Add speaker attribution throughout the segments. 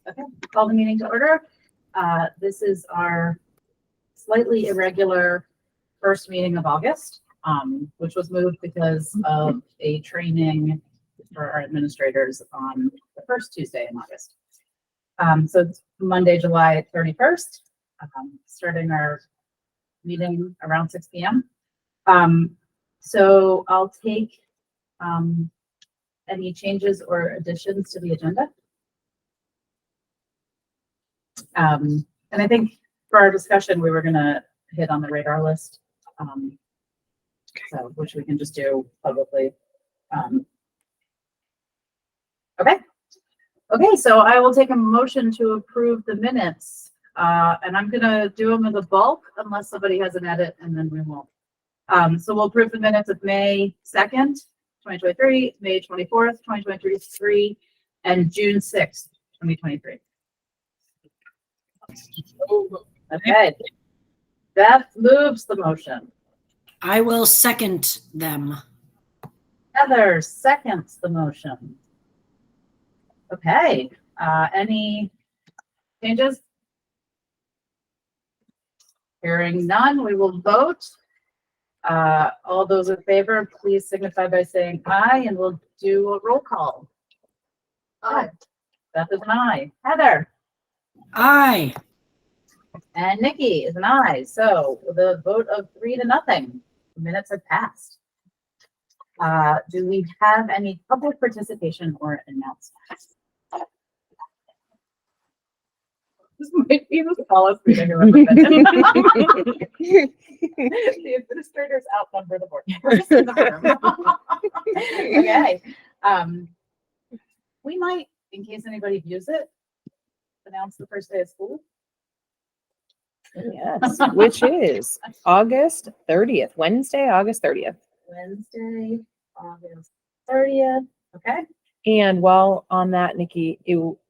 Speaker 1: Okay, call the meeting to order. This is our slightly irregular first meeting of August, which was moved because of a training for our administrators on the first Tuesday in August. So it's Monday, July 31st, starting our meeting around 6 p.m. So I'll take any changes or additions to the agenda. And I think for our discussion, we were going to hit on the radar list, so which we can just do publicly. Okay, so I will take a motion to approve the minutes, and I'm going to do them as a bulk unless somebody has an edit, and then we won't. So we'll approve the minutes of May 2nd, 2023, May 24th, 2023, and June 6th, 2023. Okay. Beth moves the motion.
Speaker 2: I will second them.
Speaker 1: Heather seconds the motion. Okay. Any changes? Hearing none, we will vote. All those in favor, please signify by saying aye, and we'll do a roll call. Aye. Beth is an aye. Heather?
Speaker 2: Aye.
Speaker 1: And Nikki is an aye. So the vote of 3-0, the minutes have passed. Do we have any public participation or announcements? This might be the smallest meeting I've ever been in. The administrators outnumber the board members in the room. Okay. We might, in case anybody views it, announce the first day of school.
Speaker 3: Yes, which is August 30th, Wednesday, August 30th.
Speaker 1: Wednesday, August 30th. Okay.
Speaker 3: And while on that, Nikki,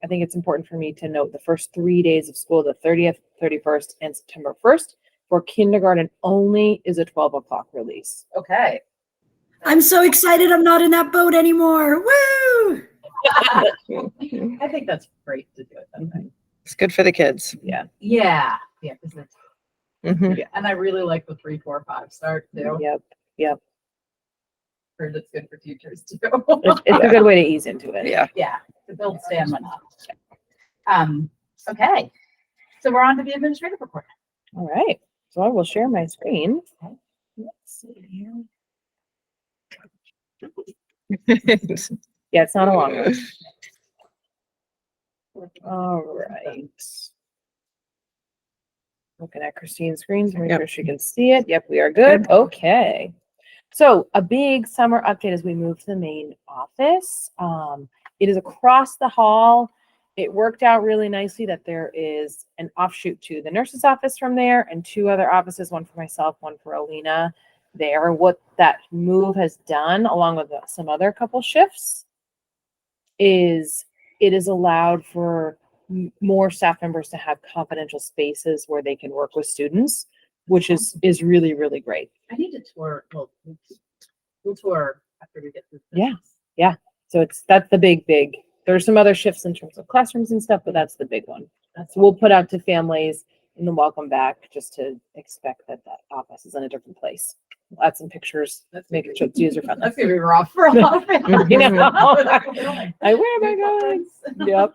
Speaker 3: I think it's important for me to note the first 3 days of school, the 30th, 31st, and September 1st, for kindergarten only is a 12 o'clock release.
Speaker 1: Okay.
Speaker 2: I'm so excited I'm not in that boat anymore. Woo!
Speaker 1: I think that's great to do it that way.
Speaker 4: It's good for the kids.
Speaker 1: Yeah. Yeah.
Speaker 4: Mhm.
Speaker 1: Yeah. And I really like the 3, 4, 5 start too.
Speaker 3: Yep.
Speaker 1: Heard it's good for teachers too.
Speaker 3: It's a good way to ease into it.
Speaker 4: Yeah.
Speaker 1: Yeah. To build stamina. Okay. So we're on to the administrative report.
Speaker 3: All right. So I will share my screen. Let's see here. Yeah, it's not a long one. All right. Looking at Christine's screen to make sure she can see it. Yep, we are good. Okay. So a big summer update as we move to the main office. It is across the hall. It worked out really nicely that there is an offshoot to the nurse's office from there and 2 other offices, one for myself, one for Alina there. What that move has done, along with some other couple shifts, is it is allowed for more staff members to have confidential spaces where they can work with students, which is really, really great.
Speaker 1: I need to tour. Well, we'll tour after we get through this.
Speaker 3: Yeah. So that's the big. There's some other shifts in terms of classrooms and stuff, but that's the big one. So we'll put out to families in the welcome back just to expect that office is in a different place. We'll add some pictures. Let's make sure it's user friendly.
Speaker 1: That's gonna be rough for a lot of families.
Speaker 3: You know, where am I going? Yep.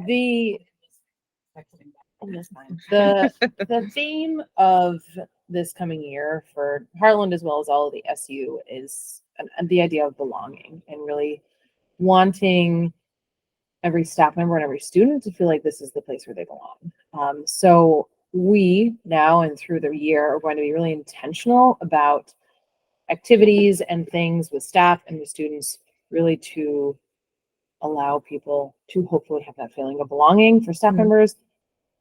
Speaker 3: The theme of this coming year for Heartland, as well as all of the SU, is the idea of belonging and really wanting every staff member and every student to feel like this is the place where they belong. So we now and through the year are going to be really intentional about activities and things with staff and with students, really to allow people to hopefully have that feeling of belonging for staff members.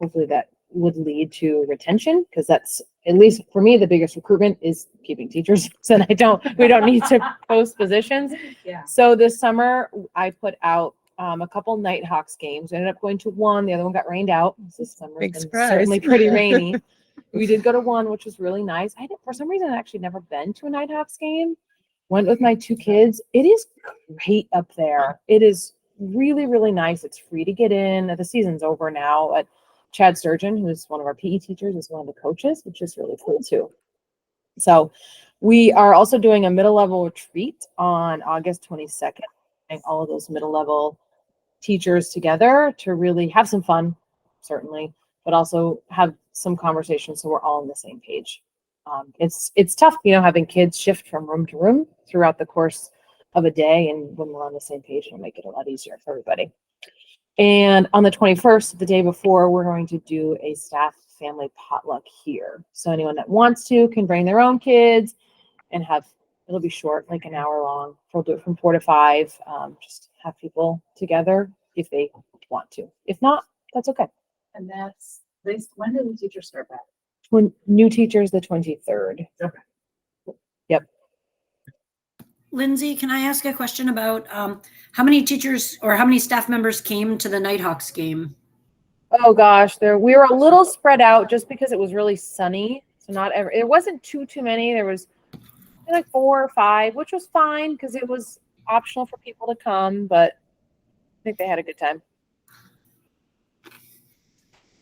Speaker 3: Hopefully that would lead to retention, because that's, at least for me, the biggest recruitment is keeping teachers. So we don't need to post positions.
Speaker 1: Yeah.
Speaker 3: So this summer I put out a couple Nighthawks games. I ended up going to one. The other one got rained out. This summer
Speaker 4: Big
Speaker 3: been
Speaker 4: surprise.
Speaker 3: certainly pretty rainy. We did go to one, which was really nice. For some reason, I'd actually never been to a Nighthawks game. Went with my 2 kids. It is great up there. It is really, really nice. It's free to get in. The season's over now. But Chad Sturgeon, who's one of our PE teachers, is one of the coaches, which is really cool too. So we are also doing a middle level retreat on August 22nd, getting all of those middle level teachers together to really have some fun, certainly, but also have some conversations so we're all on the same page. It's tough, having kids shift from room to room throughout the course of a day, and when we're on the same page, it'll make it a lot easier for everybody. And on the 21st, the day before, we're going to do a staff family potluck here. So anyone that wants to can bring their own kids and it'll be short, like an hour long. We'll do it from 4 to 5. Just have people together if they want to. If not, that's okay.
Speaker 1: And when did the teachers start back?
Speaker 3: When new teachers, the 23rd.
Speaker 1: Okay.
Speaker 3: Yep.
Speaker 2: Lindsay, can I ask a question about how many teachers or how many staff members came to the Nighthawks game?
Speaker 3: Oh gosh, we were a little spread out just because it was really sunny. So it wasn't too many. There was like 4 or 5, which was fine because it was optional for people to come, but I think they had a good time.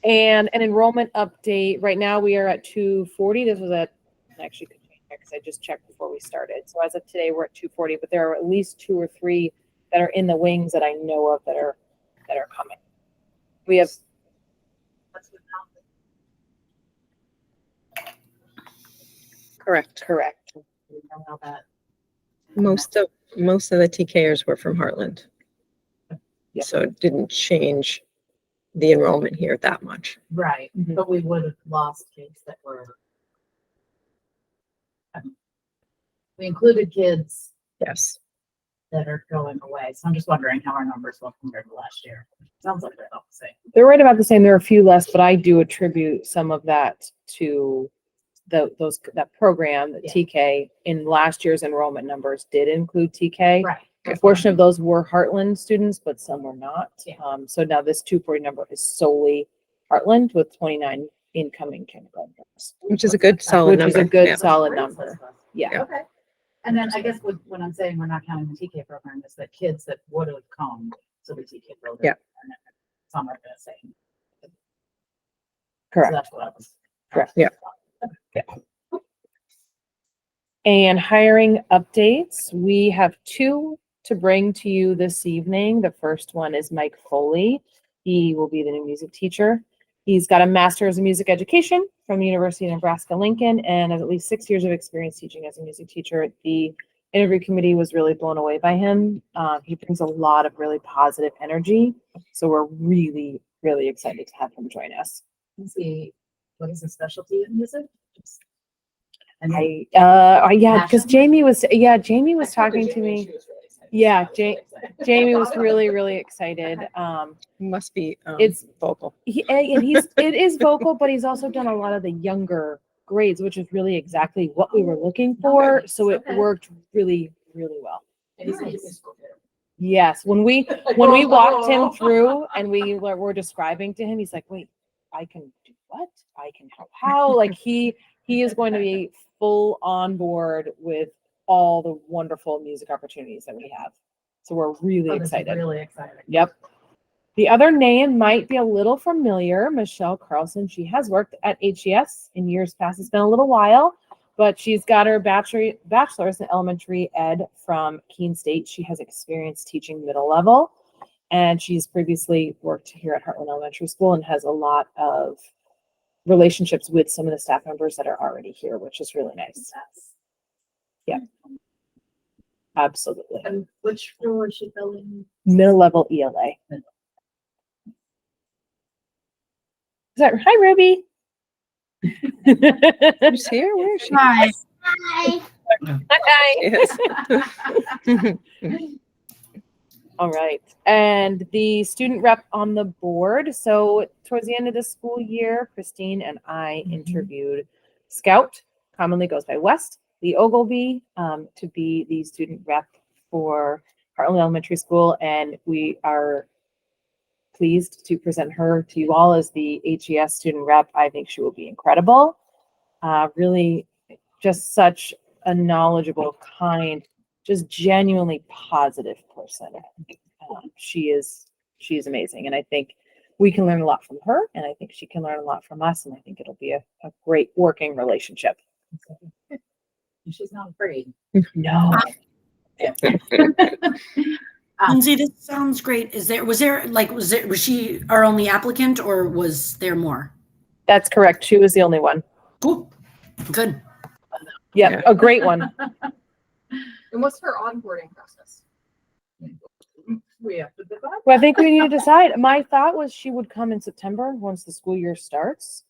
Speaker 3: And an enrollment update. Right now we are at 240. This was actually could change because I just checked before we started. So as of today, we're at 240, but there are at least 2 or 3 that are in the wings that I know of that are coming. We have
Speaker 4: Correct.
Speaker 1: We don't know that.
Speaker 4: Most of the TKers were from Heartland.
Speaker 3: Yep.
Speaker 4: So it didn't change the enrollment here that much.
Speaker 1: Right,
Speaker 3: Mhm.
Speaker 1: but we would have lost kids that were. We included kids
Speaker 4: Yes.
Speaker 1: that are going away, so I'm just wondering how our numbers look compared to last year. Sounds like they're about the same.
Speaker 3: They're right about the same. There are a few less, but I do attribute some of that to that program, the
Speaker 1: Yeah.
Speaker 3: TK. In last year's enrollment numbers did include TK.
Speaker 1: Right.
Speaker 3: A portion of those were Heartland students, but some were not.
Speaker 1: Yeah.
Speaker 3: So now this 240 number is solely Heartland with 29 incoming kindergartners,
Speaker 4: Which is a good solid
Speaker 3: which
Speaker 4: number.
Speaker 3: is a good
Speaker 4: Yeah.
Speaker 3: solid number. Yeah.
Speaker 4: Yeah.
Speaker 1: Okay. And then I guess when I'm saying we're not counting the TK program, is that kids that would have come to the TK program.
Speaker 4: Yeah.
Speaker 1: and some are the same. So
Speaker 3: Correct.
Speaker 1: that's what I was.
Speaker 3: Correct.
Speaker 4: Yeah.
Speaker 3: And hiring updates, we have 2 to bring to you this evening. The first one is Mike Foley. He will be the new music teacher. He's got a master's in music education from the University of Nebraska-Lincoln and has at least 6 years of experience teaching as a music teacher. The interview committee was really blown away by him. He brings a lot of really positive energy. So we're really, really excited to have him join us.
Speaker 1: What is his specialty in music? And
Speaker 3: Yeah, because
Speaker 1: Passion?
Speaker 3: Jamie was talking to me. Yeah, Jamie was really, really excited.
Speaker 4: Must be
Speaker 3: It's
Speaker 4: vocal.
Speaker 3: It is vocal, but he's also done a lot of the younger grades, which is really exactly what we were looking for.
Speaker 1: Okay.
Speaker 3: So it
Speaker 1: Okay.
Speaker 3: worked really, really well.
Speaker 1: And he's a musical kid.
Speaker 3: Yes, when we walked him through and we were describing to him, he's like, "Wait, I can do what? I can help how?" Like he is going to be full on board with all the wonderful music opportunities that we have. So we're really
Speaker 1: Oh, this is
Speaker 3: excited.
Speaker 1: Really exciting.
Speaker 3: Yep. The other name might be a little familiar, Michelle Carlson. She has worked at HES in years past. It's been a little while, but she's got her bachelor's in elementary ed from Keene State. She has experience teaching middle level, and she's previously worked here at Heartland Elementary School and has a lot of relationships with some of the staff members that are already here, which is really nice. Yeah. Absolutely.
Speaker 1: And which floor is she filling?
Speaker 3: Middle level ELA. Is that hi, Ruby?
Speaker 4: Who's here? Where is she?
Speaker 2: Hi.
Speaker 3: Hi.
Speaker 4: Yes.
Speaker 3: All right. And the student rep on the board. So towards the end of the school year, Christine and I interviewed Scout, commonly goes by West, Lee Ogilvy, to be the student rep for Heartland Elementary School. And we are pleased to present her to you all as the HES student rep. I think she will be incredible. Really just such a knowledgeable, kind, just genuinely positive person. She is amazing. And I think we can learn a lot from her, and I think she can learn a lot from us. And I think it'll be a great working relationship.
Speaker 1: And she's not afraid.
Speaker 3: No.
Speaker 2: Lindsay, this sounds great. Was she our only applicant or was there more?
Speaker 3: That's correct. She was the only one.
Speaker 2: Cool. Good.
Speaker 3: Yep,
Speaker 4: Yeah.
Speaker 3: a great one.
Speaker 5: And what's her onboarding process?
Speaker 1: We have to decide.
Speaker 3: Well, I think we need to decide. My thought was she would come in September once the school year starts.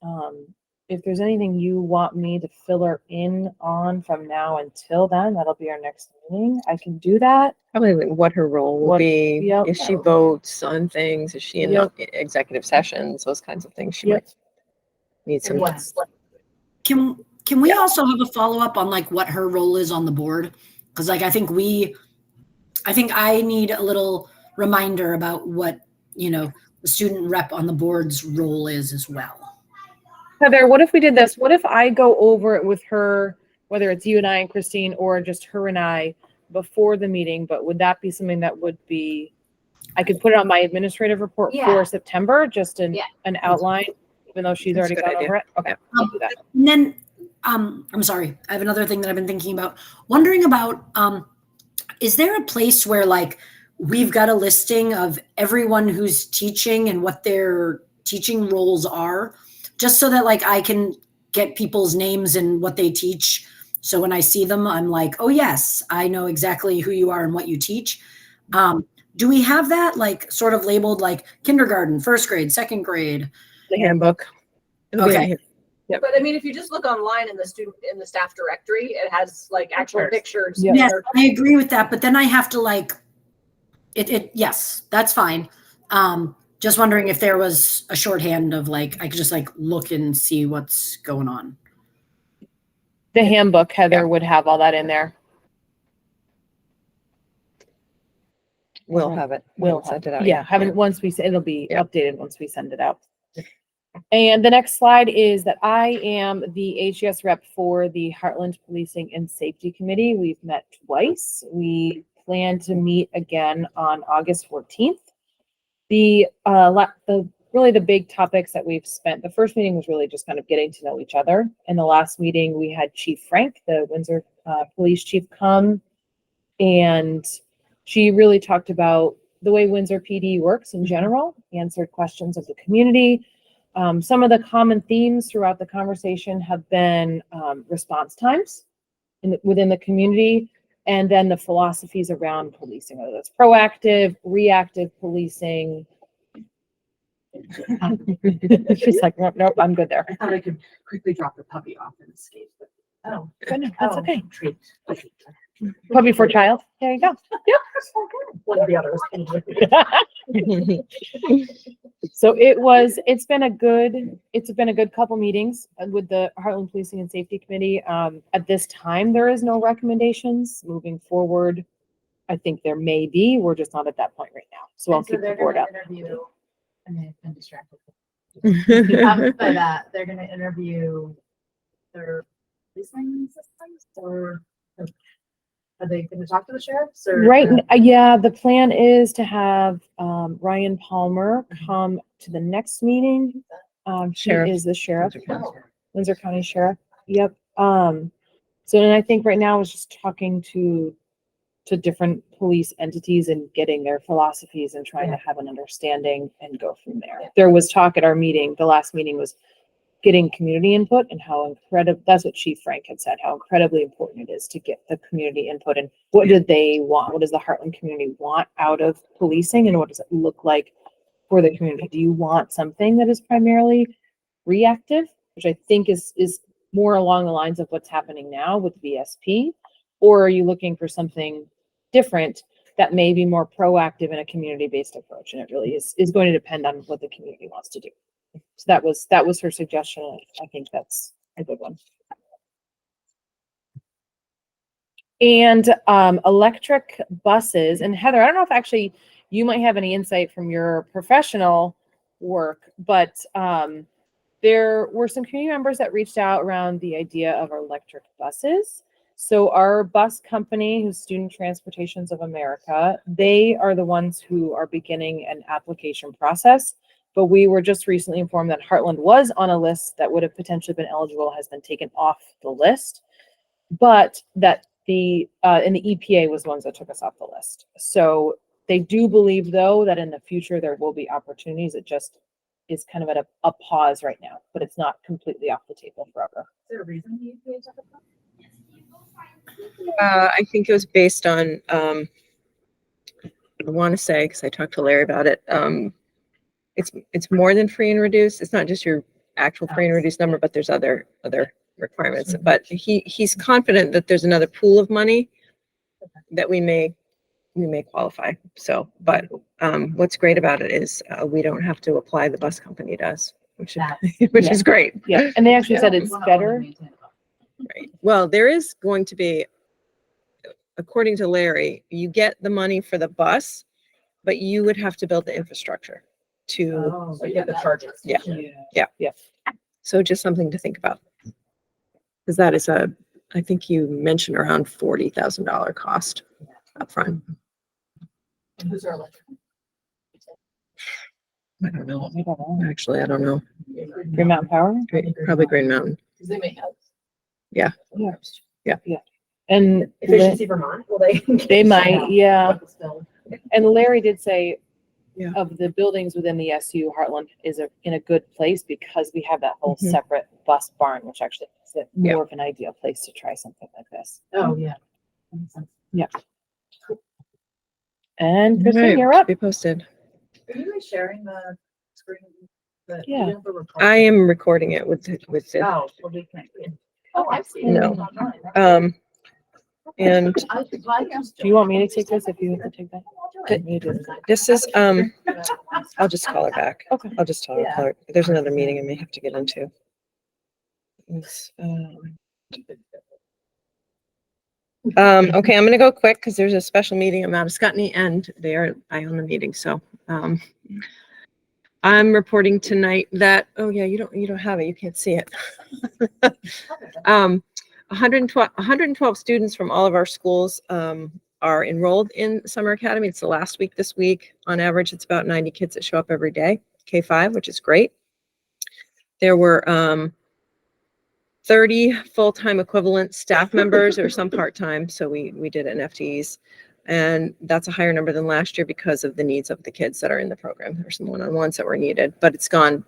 Speaker 3: If there's anything you want me to fill her in on from now until then, that'll be our next meeting. I can do that.
Speaker 4: Probably like what her role will
Speaker 3: What-
Speaker 4: be,
Speaker 3: yep.
Speaker 4: if she votes on things, is she in
Speaker 3: Yep.
Speaker 4: executive sessions, those kinds of things. She
Speaker 3: Yep.
Speaker 4: might need some.
Speaker 5: And what's
Speaker 2: Can we also have a follow-up on like what her role is on the board? Because like I think I need a little reminder about what, the student rep on the board's role is as well.
Speaker 3: Heather, what if we did this? What if I go over it with her, whether it's you and I and Christine, or just her and I before the meeting? But would that be something that would be, I could put it on my administrative report
Speaker 1: Yeah.
Speaker 3: for September, just an
Speaker 1: Yeah.
Speaker 3: outline, even though she's
Speaker 4: That's
Speaker 3: already
Speaker 4: a good
Speaker 3: gone
Speaker 4: idea.
Speaker 3: over it? Okay, I'll do that.
Speaker 2: And then, I'm sorry, I have another thing that I've been thinking about, wondering about, is there a place where like we've got a listing of everyone who's teaching and what their teaching roles are, just so that like I can get people's names and what they teach. So when I see them, I'm like, oh yes, I know exactly who you are and what you teach. Do we have that like sort of labeled like kindergarten, first grade, second grade?
Speaker 4: The handbook. It'll be in
Speaker 2: Okay.
Speaker 4: here. Yep.
Speaker 5: But I mean, if you just look online in the staff directory, it has like actual pictures.
Speaker 3: Yeah.
Speaker 2: Yes, I agree with that, but then I have to like yes, that's fine. Just wondering if there was a shorthand of like I could just like look and see what's going on.
Speaker 3: The handbook, Heather,
Speaker 4: Yeah.
Speaker 3: would have all that in there.
Speaker 4: We'll
Speaker 3: Okay.
Speaker 4: have it.
Speaker 3: We'll
Speaker 4: We'll send it out.
Speaker 3: Yeah, having once we it'll be
Speaker 4: Yeah.
Speaker 3: updated once we send it out. And the next slide is that I am the HES rep for the Heartland Policing and Safety Committee. We've met twice. We plan to meet again on August 14th. The really the big topics that we've spent, the first meeting was really just kind of getting to know each other. In the last meeting, we had Chief Frank, the Windsor Police Chief, come, and she really talked about the way Windsor PD works in general, answered questions of the community. Some of the common themes throughout the conversation have been response times within the community, and then the philosophies around policing, whether that's proactive, reactive policing. She's like, nope, I'm good there.
Speaker 1: I thought I could quickly drop the puppy off and escape. But, oh,
Speaker 3: Good, that's okay.
Speaker 1: Treat.
Speaker 3: Puppy for child. There you go.
Speaker 1: One of the others.
Speaker 3: So it's been a good couple meetings with the Heartland Policing and Safety Committee. At this time, there is no recommendations moving forward. I think there may be, we're just not at that point right now. So I'll keep the board up.
Speaker 1: I mean, I've been distracted. But they're gonna interview their policing systems, or are they gonna talk to the sheriffs or?
Speaker 3: Right, yeah, the plan is to have Ryan Palmer come to the next meeting. She
Speaker 4: Sheriff.
Speaker 3: is the sheriff,
Speaker 1: Oh,
Speaker 3: Windsor County Sheriff. Yep. So and I think right now is just talking to different police entities and getting their philosophies and trying to have an understanding and go from there. There was talk at our meeting, the last meeting was getting community input and how incredible, that's what Chief Frank had said, how incredibly important it is to get the community input and what do they want? What does the Heartland community want out of policing and what does it look like for the community? Do you want something that is primarily reactive, which I think is more along the lines of what's happening now with VSP? Or are you looking for something different that may be more proactive in a community-based approach? And it really is going to depend on what the community wants to do. So that was her suggestion. I think that's a good one. And electric buses. And Heather, I don't know if actually you might have any insight from your professional work, but there were some community members that reached out around the idea of electric buses. So our bus company, who's Student Transportations of America, they are the ones who are beginning an application process. But we were just recently informed that Heartland was on a list that would have potentially been eligible, has been taken off the list. But that and the EPA was the ones that took us off the list. So they do believe, though, that in the future there will be opportunities. It just is kind of at a pause right now, but it's not completely off the table forever.
Speaker 1: Is there a reason the EPA took it off?
Speaker 4: I think it was based on, I want to say, because I talked to Larry about it, it's more than free and reduced. It's not just your actual free and reduced number, but there's other requirements. But he's confident that there's another pool of money that we may qualify. So, but what's great about it is we don't have to apply, the bus company does, which is great.
Speaker 3: Yeah, and they actually said
Speaker 1: We
Speaker 3: it's
Speaker 1: wanna
Speaker 3: better.
Speaker 1: only maintain a bus.
Speaker 4: Right. Well, there is going to be, according to Larry, you get the money for the bus, but you would have to build the infrastructure to,
Speaker 1: Oh,
Speaker 5: So you get the charges.
Speaker 4: Yeah.
Speaker 3: Yeah.
Speaker 4: so just something to think about. Because that is I think you mentioned around $40,000 cost upfront.
Speaker 5: And who's our electric?
Speaker 4: I don't know.
Speaker 3: We don't know.
Speaker 4: Actually, I don't know.
Speaker 3: Green Mountain Power.
Speaker 4: Probably Green Mountain.
Speaker 5: Because they may help.
Speaker 3: And
Speaker 5: Efficiency Vermont, will they?
Speaker 3: they might, yeah.
Speaker 5: Still.
Speaker 3: And Larry did say,
Speaker 4: Yeah.
Speaker 3: of the buildings within the SU, Heartland is in a good place because we have that whole
Speaker 4: Mhm.
Speaker 3: separate bus barn, which actually is
Speaker 4: Yeah.
Speaker 3: more of an ideal place to try something like this.
Speaker 1: Oh, yeah. That makes sense.
Speaker 3: And Kristen,
Speaker 4: Right,
Speaker 3: you're up.
Speaker 4: Be posted.
Speaker 1: Are you guys sharing the screen?
Speaker 3: Yeah.
Speaker 1: You have the recording?
Speaker 4: I am recording it with the,
Speaker 1: Oh, we'll be connected.
Speaker 5: Oh, I've seen
Speaker 4: No.
Speaker 5: it online.
Speaker 4: and
Speaker 3: Do you want me to take this if you have to take that? You do.
Speaker 4: this is, I'll just call her back.
Speaker 3: Okay.
Speaker 4: I'll just tell her, there's another meeting I may have to get into. It's, okay, I'm gonna go quick because there's a special meeting. I'm out of Scotney and I own the meeting, so, I'm reporting tonight that, oh yeah, you don't have it, you can't see it. 112 students from all of our schools, are enrolled in Summer Academy. It's the last week this week. On average, it's about 90 kids that show up every day, K-5, which is great. There were 30 full-time equivalent staff members. There were some part-time, so we did it in FTEs. And that's a higher number than last year because of the needs of the kids that are in the program. There's some one-on-ones that were needed, but it's gone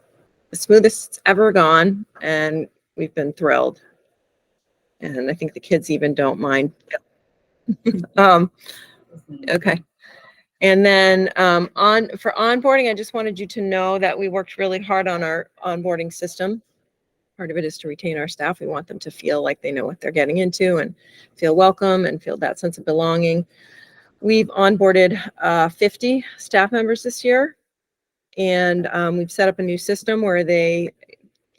Speaker 4: the smoothest it's ever gone, and we've been thrilled. And I think the kids even don't mind. Okay. And then for onboarding, I just wanted you to know that we worked really hard on our onboarding system. Part of it is to retain our staff. We want them to feel like they know what they're getting into and feel welcome and feel that sense of belonging. We've onboarded 50 staff members this year, and we've set up a new system where they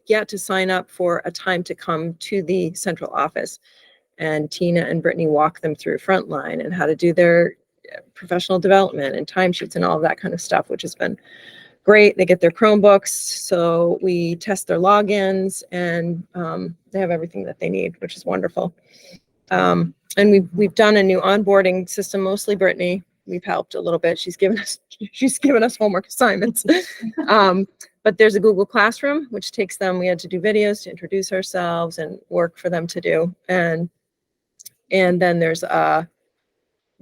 Speaker 4: get to sign up for a time to come to the central office. And Tina and Brittany walk them through Frontline and how to do their professional development and timesheets and all of that kind of stuff, which has been great. They get their Chromebooks, so we test their logins, and they have everything that they need, which is wonderful. And we've done a new onboarding system, mostly Brittany. We've helped a little bit. She's given us homework assignments. But there's a Google Classroom, which takes them, we had to do videos to introduce ourselves and work for them to do. And then there's a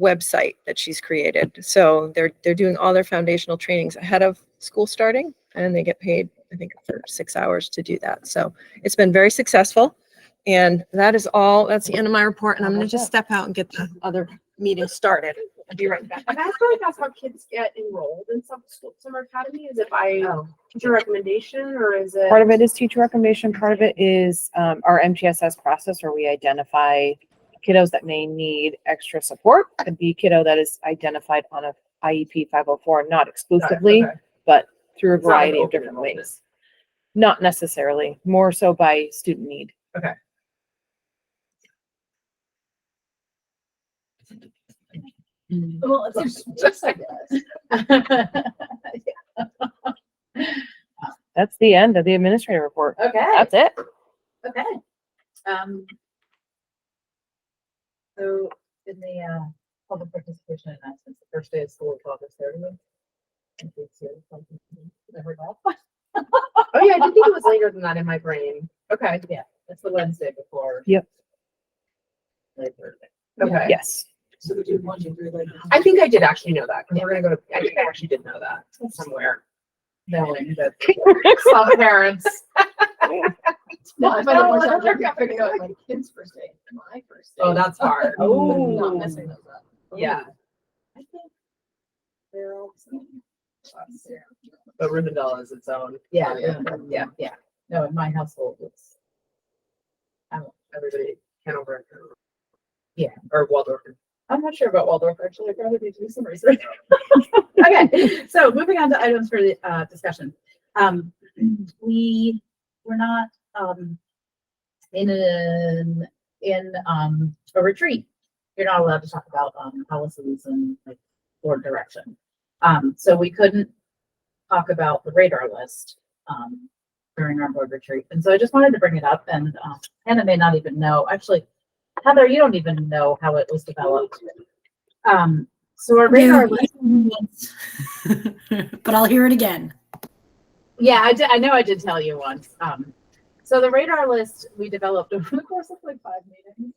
Speaker 4: website that she's created. So they're doing all their foundational trainings ahead of school starting, and they get paid, I think, for 6 hours to do that. So it's been very successful. And that is all. That's the end of my report. And I'm going to just step out and get the other meeting started. I'll be right back.
Speaker 5: I feel like that's how kids get enrolled in Summer Academy. Is it by teacher recommendation, or is it?
Speaker 3: Part of it is teacher recommendation. Part of it is our MTSS process, where we identify kiddos that may need extra support. Could be kiddo that is identified on a IEP 504, not exclusively,
Speaker 5: Okay.
Speaker 3: but through a
Speaker 5: It's not like
Speaker 3: variety of
Speaker 5: open
Speaker 3: different
Speaker 5: enrollment.
Speaker 3: ways. Not necessarily, more so by student need.
Speaker 5: Okay.
Speaker 1: Well, it seems just like this.
Speaker 3: That's the end of the administrative report.
Speaker 1: Okay,
Speaker 3: That's it.
Speaker 1: okay. So in the public participation announcements, the first day of school is August 30th. Never know.
Speaker 5: Oh yeah, I did think it was later than that in my brain. Okay.
Speaker 1: Yeah, it's the Wednesday before.
Speaker 3: Yep.
Speaker 1: Labor Day.
Speaker 5: Okay.
Speaker 3: Yes.
Speaker 1: So we do 1, 2, 3, like.
Speaker 5: I think I did actually know that, because we're gonna go to, I think I actually did know that somewhere.
Speaker 1: Knowing that
Speaker 5: Some parents.
Speaker 1: No,
Speaker 5: but it was
Speaker 1: no,
Speaker 5: on
Speaker 1: I'm gonna go with my kid's first day, my first day.
Speaker 5: Oh, that's hard.
Speaker 1: Oh, not messing those up.
Speaker 5: Yeah.
Speaker 1: I think they're all the same.
Speaker 5: But Rivendell is its own.
Speaker 1: Yeah,
Speaker 5: Yeah.
Speaker 1: yeah. No, in my household, it's,
Speaker 5: Everybody, Hanover.
Speaker 1: Yeah.
Speaker 5: Or Waldorf.
Speaker 1: I'm not sure about Waldorf, actually. I probably need to do some research. Okay, so moving on to items for the discussion. We were not in a retreat. You're not allowed to talk about policies and like board direction. So we couldn't talk about the radar list during our board retreat. And so I just wanted to bring it up, and Hannah may not even know. Actually, Heather, you don't even know how it was developed. So our radar list.
Speaker 2: But I'll hear it again.
Speaker 1: Yeah, I did. I know I did tell you once. So the radar list we developed over the course of like 5 meetings.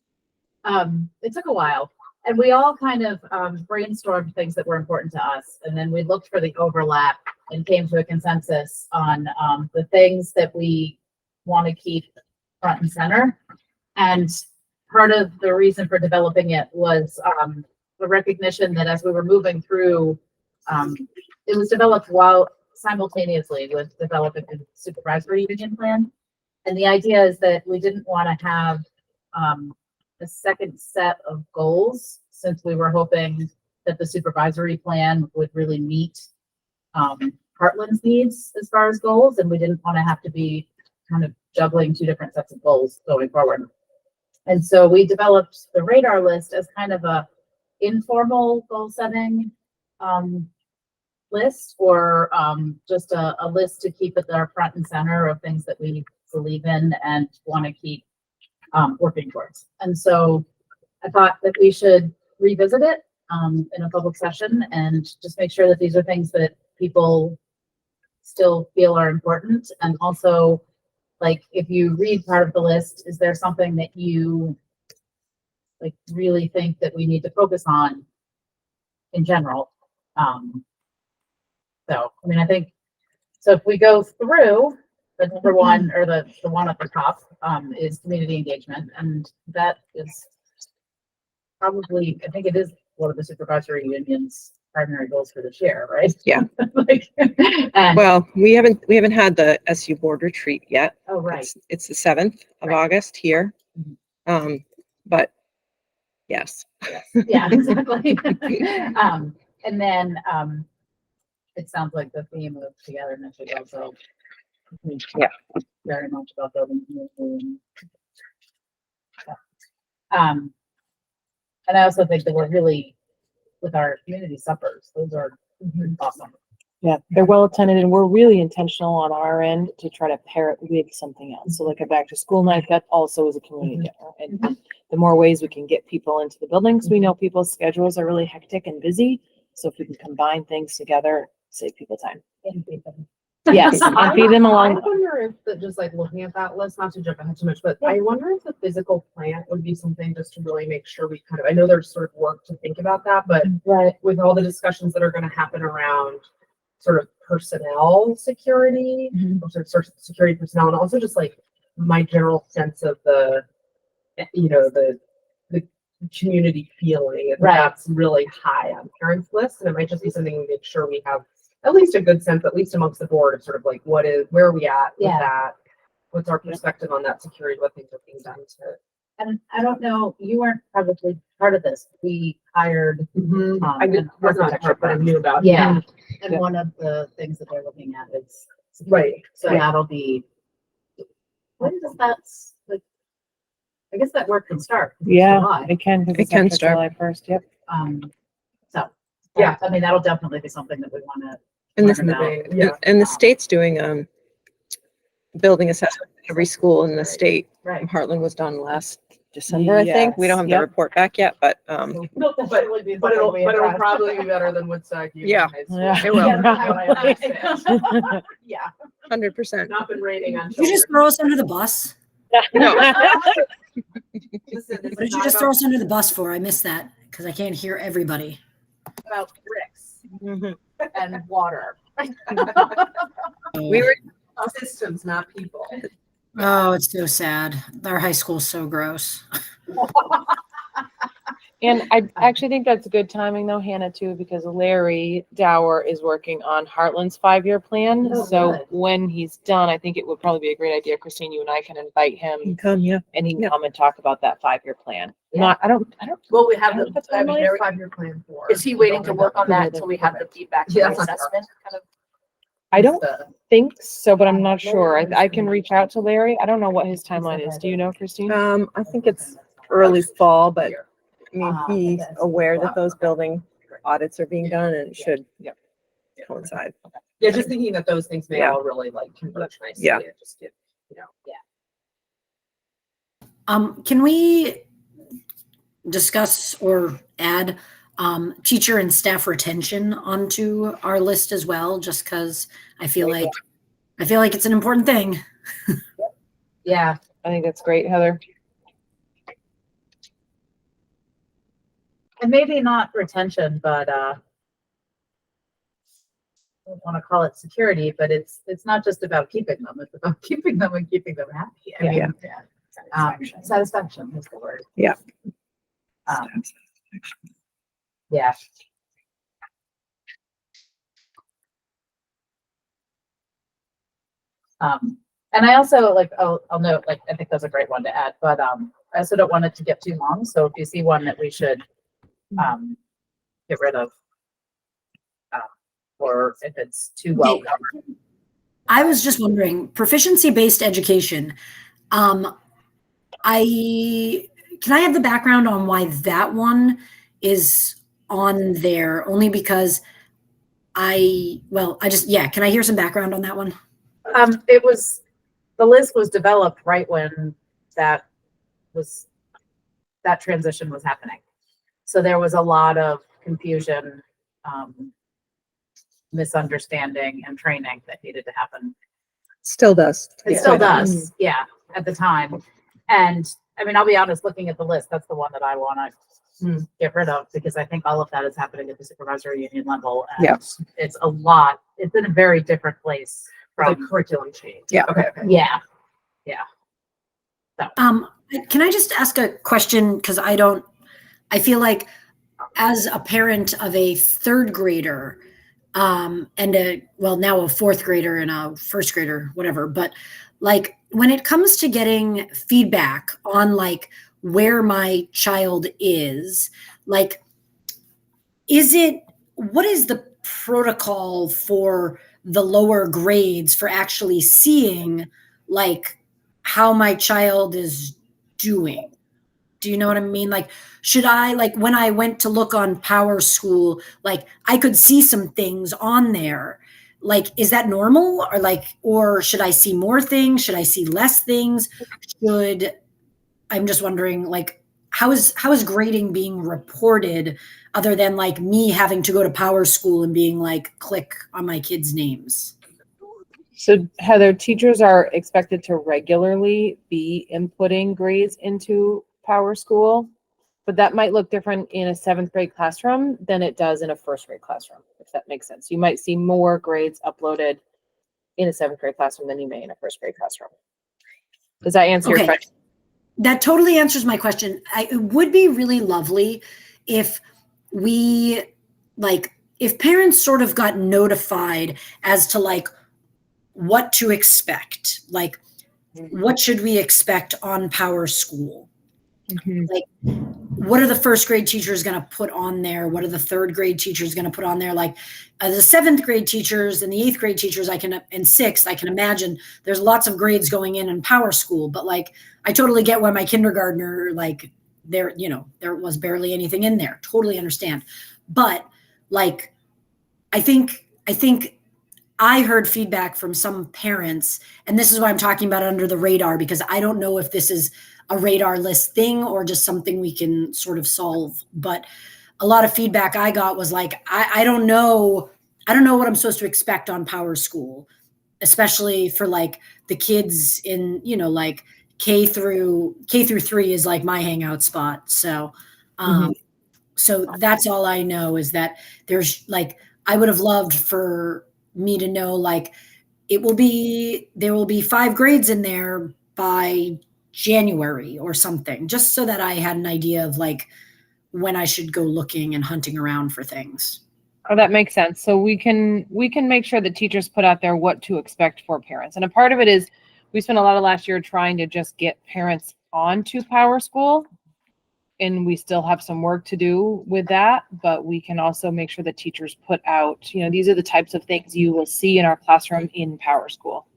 Speaker 1: It took a while, and we all kind of brainstormed things that were important to us, and then we looked for the overlap and came to a consensus on the things that we want to keep front and center. And part of the reason for developing it was the recognition that as we were moving through, it was developed while simultaneously with developing a supervisory union plan. And the idea is that we didn't want to have a second set of goals, since we were hoping that the supervisory plan would really meet Heartland's needs as far as goals, and we didn't want to have to be kind of juggling 2 different sets of goals going forward. And so we developed the radar list as kind of a informal goal setting list, or just a list to keep at our front and center of things that we believe in and want to keep working towards. And so I thought that we should revisit it in a public session and just make sure that these are things that people still feel are important. And also, like, if you read part of the list, is there something that you like really think that we need to focus on in general? So, I mean, I think, so if we go through, the number one, or the one at the top, is community engagement, and that is probably, I think it is one of the supervisory union's primary goals for this year, right?
Speaker 4: Yeah.
Speaker 1: Like, and,
Speaker 4: Well, we haven't had the SU board retreat yet.
Speaker 1: oh, right.
Speaker 4: It's the 7th of
Speaker 1: Right.
Speaker 4: August here. But yes.
Speaker 1: Yeah, exactly. And then it sounds like the theme of togetherness is also
Speaker 4: Yeah.
Speaker 1: very much about building community. And I also think that we're really, with our community suppers, those are awesome.
Speaker 3: Yeah, they're well attended, and we're really intentional on our end to try to pair it with something else. So like a back to school night, that also is a community dinner. And the more ways we can get people into the buildings, we know people's schedules are really hectic and busy. So if we can combine things together, save people time. Yes, and feed them
Speaker 5: I
Speaker 3: along.
Speaker 5: wonder if that, just like looking at that list, not to jump ahead too much, but I wonder if the physical plant would be something just to really make sure we kind of, I know there's sort of work to think about that, but
Speaker 1: Right.
Speaker 5: with all the discussions that are going to happen around sort of personnel security, or sort of security personnel, and also just like my general sense of the community feeling, and
Speaker 1: Right.
Speaker 5: that's really high on parents' lists, and it might just be something we make sure we have at least a good sense, at least amongst the board, of sort of like where are we at with
Speaker 1: Yeah.
Speaker 5: that? What's our perspective on that security? What things are being done to?
Speaker 1: And I don't know, you weren't probably part of this. We hired
Speaker 5: I did,
Speaker 1: an
Speaker 5: was not
Speaker 1: architecture
Speaker 5: part, but I
Speaker 1: firm.
Speaker 5: knew about.
Speaker 1: Yeah, and
Speaker 3: Yeah.
Speaker 1: one of the things that they're looking at is
Speaker 5: Right.
Speaker 1: so
Speaker 5: Right.
Speaker 1: that'll be, when does that, like, I guess that work can start.
Speaker 3: Yeah,
Speaker 1: July.
Speaker 3: it can. 'cause
Speaker 4: It
Speaker 3: it's
Speaker 4: can
Speaker 3: after
Speaker 4: start.
Speaker 3: July 1st, yep.
Speaker 1: So,
Speaker 5: Yeah.
Speaker 1: I mean, that'll definitely be something that we want to
Speaker 4: And
Speaker 1: learn
Speaker 4: the,
Speaker 1: about.
Speaker 5: Yeah.
Speaker 4: and the state's doing building assessment at every school in the state.
Speaker 1: Right.
Speaker 4: Heartland was done last December, I think. We don't have the
Speaker 3: Yes, yep.
Speaker 4: report back yet, but,
Speaker 5: But it'll probably be better than Woodstock. Union
Speaker 4: Yeah.
Speaker 5: High School.
Speaker 3: Yeah.
Speaker 4: It will.
Speaker 5: Yeah, that's what I understand. Yeah,
Speaker 4: 100%.
Speaker 5: not been raining on
Speaker 2: Did you just
Speaker 5: children.
Speaker 2: throw us under the bus?
Speaker 4: No.
Speaker 5: Listen, this
Speaker 2: What did
Speaker 5: is
Speaker 2: you
Speaker 5: not
Speaker 2: just throw
Speaker 5: about,
Speaker 2: us under the bus for? I missed that because I can't hear everybody.
Speaker 5: about bricks
Speaker 4: Mhm.
Speaker 5: and water.
Speaker 4: We were,
Speaker 5: Systems, not people.
Speaker 2: Oh, it's so sad. Our high school's so gross.
Speaker 3: And I actually think that's good timing though, Hannah, too, because Larry Dower is working on Heartland's 5-year plan.
Speaker 5: Oh,
Speaker 3: So
Speaker 5: good.
Speaker 3: when he's done, I think it would probably be a great idea, Christine, you and I can invite him
Speaker 4: come, yeah.
Speaker 3: and he can
Speaker 4: Yeah.
Speaker 3: come and talk about that 5-year plan.
Speaker 5: Yeah.
Speaker 3: I don't,
Speaker 5: Well, we have
Speaker 3: I don't
Speaker 5: the,
Speaker 3: know
Speaker 5: I mean, there's
Speaker 3: timeline.
Speaker 5: 5-year plan for.
Speaker 6: Is he waiting to work on that until we have the feedback from
Speaker 5: Yeah,
Speaker 6: the
Speaker 5: that's not
Speaker 6: assessment? Kind of.
Speaker 3: I don't
Speaker 5: The-
Speaker 3: think so, but I'm not sure. I can reach out to Larry. I don't know what his timeline is. Do you know, Christine?
Speaker 4: I think it's early fall, but I mean, he's aware that those building audits are being done and it should coincide.
Speaker 5: Yeah, just thinking that those things may
Speaker 4: Yeah.
Speaker 5: all really like converge nicely
Speaker 4: Yeah.
Speaker 5: and just get, you know.
Speaker 2: Can we discuss or add teacher and staff retention onto our list as well? Just because I feel like it's an important thing.
Speaker 5: Yeah,
Speaker 3: I think that's great, Heather.
Speaker 1: And maybe not retention, but I don't want to call it security, but it's not just about keeping them. It's about keeping them and keeping them happy. I mean, satisfaction is the word.
Speaker 4: Yeah.
Speaker 1: Yeah. And I also like, I'll note, like, I think that's a great one to add, but I also don't want it to get too long. So if you see one that we should get rid of, or if it's too well covered.
Speaker 2: I was just wondering, proficiency-based education. Can I have the background on why that one is on there? Only because can I hear some background on that one?
Speaker 1: The list was developed right when that transition was happening. So there was a lot of confusion, misunderstanding and training that needed to happen.
Speaker 4: Still does.
Speaker 1: It still does, yeah, at the time. And I mean, I'll be honest, looking at the list, that's the one that I want to get rid of because I think all of that is happening at the supervisory union level. And
Speaker 4: Yeah.
Speaker 1: it's a lot. It's in a very different place
Speaker 5: The
Speaker 1: from,
Speaker 5: curriculum change.
Speaker 4: Yeah.
Speaker 5: Okay.
Speaker 1: yeah.
Speaker 2: Can I just ask a question? Because I feel like as a parent of a third grader, and now a fourth grader and a first grader, whatever, but like when it comes to getting feedback on like where my child is, like, what is the protocol for the lower grades for actually seeing like how my child is doing? Do you know what I mean? Like, should I, like, when I went to look on Power School, like, I could see some things on there. Like, is that normal? Or should I see more things? Should I see less things? I'm just wondering, like, how is grading being reported other than like me having to go to Power School and being like, click on my kids' names?
Speaker 3: So Heather, teachers are expected to regularly be inputting grades into Power School, but that might look different in a 7th grade classroom than it does in a 1st grade classroom, if that makes sense. You might see more grades uploaded in a 7th grade classroom than you may in a 1st grade classroom. Does that answer your
Speaker 2: Okay.
Speaker 3: question?
Speaker 2: That totally answers my question. It would be really lovely if if parents sort of got notified as to like what to expect, like what should we expect on Power School? Like, what are the 1st grade teachers going to put on there? What are the 3rd grade teachers going to put on there? Like the 7th grade teachers and the 8th grade teachers, and 6th, I can imagine there's lots of grades going in Power School, but like, I totally get why my kindergartner, like there was barely anything in there. Totally understand. But like, I think I heard feedback from some parents, and this is why I'm talking about it under the radar, because I don't know if this is a radar list thing or just something we can sort of solve. But a lot of feedback I got was like, I don't know. I don't know what I'm supposed to expect on Power School, especially for like the kids in, like K through 3 is like my hangout spot. So, so that's all I know is that there's like, I would have loved for me to know, like, there will be 5 grades in there by January or something, just so that I had an idea of like when I should go looking and hunting around for things.
Speaker 3: Oh, that makes sense. So we can make sure that teachers put out there what to expect for parents. And a part of it is we spent a lot of last year trying to just get parents onto Power School. And we still have some work to do with that, but we can also make sure that teachers put out, these are the types of things you will see in our classroom in Power School.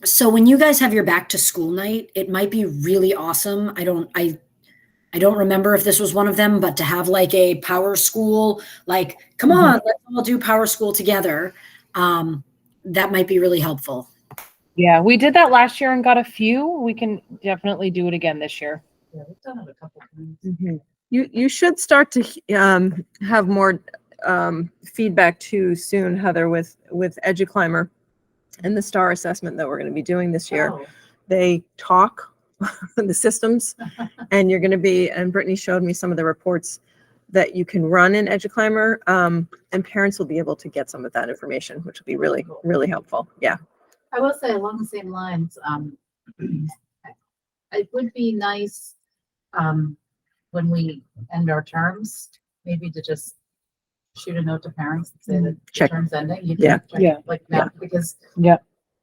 Speaker 2: So when you guys have your back to school night, it might be really awesome. I don't remember if this was one of them, but to have like a Power School, like, come on, let's all do Power School together. That might be really helpful.
Speaker 3: Yeah, we did that last year and got a few. We can definitely do it again this year.
Speaker 1: Yeah, we've done it a couple times.
Speaker 4: You should start to have more feedback too soon, Heather, with EduClimber and the STAR assessment that we're going to be doing this year.
Speaker 1: Oh,
Speaker 4: They talk the systems, and you're going to be. And Brittany showed me some of the reports that you can run in EduClimber, and parents will be able to get some of that information, which will be really, really helpful. Yeah.
Speaker 1: I will say along the same lines, it would be nice when we end our terms, maybe to just shoot a note to parents and say that the
Speaker 4: Check.
Speaker 1: term's ending. You
Speaker 4: Yeah.
Speaker 1: can check
Speaker 3: Yeah.
Speaker 1: like that because
Speaker 3: Yeah.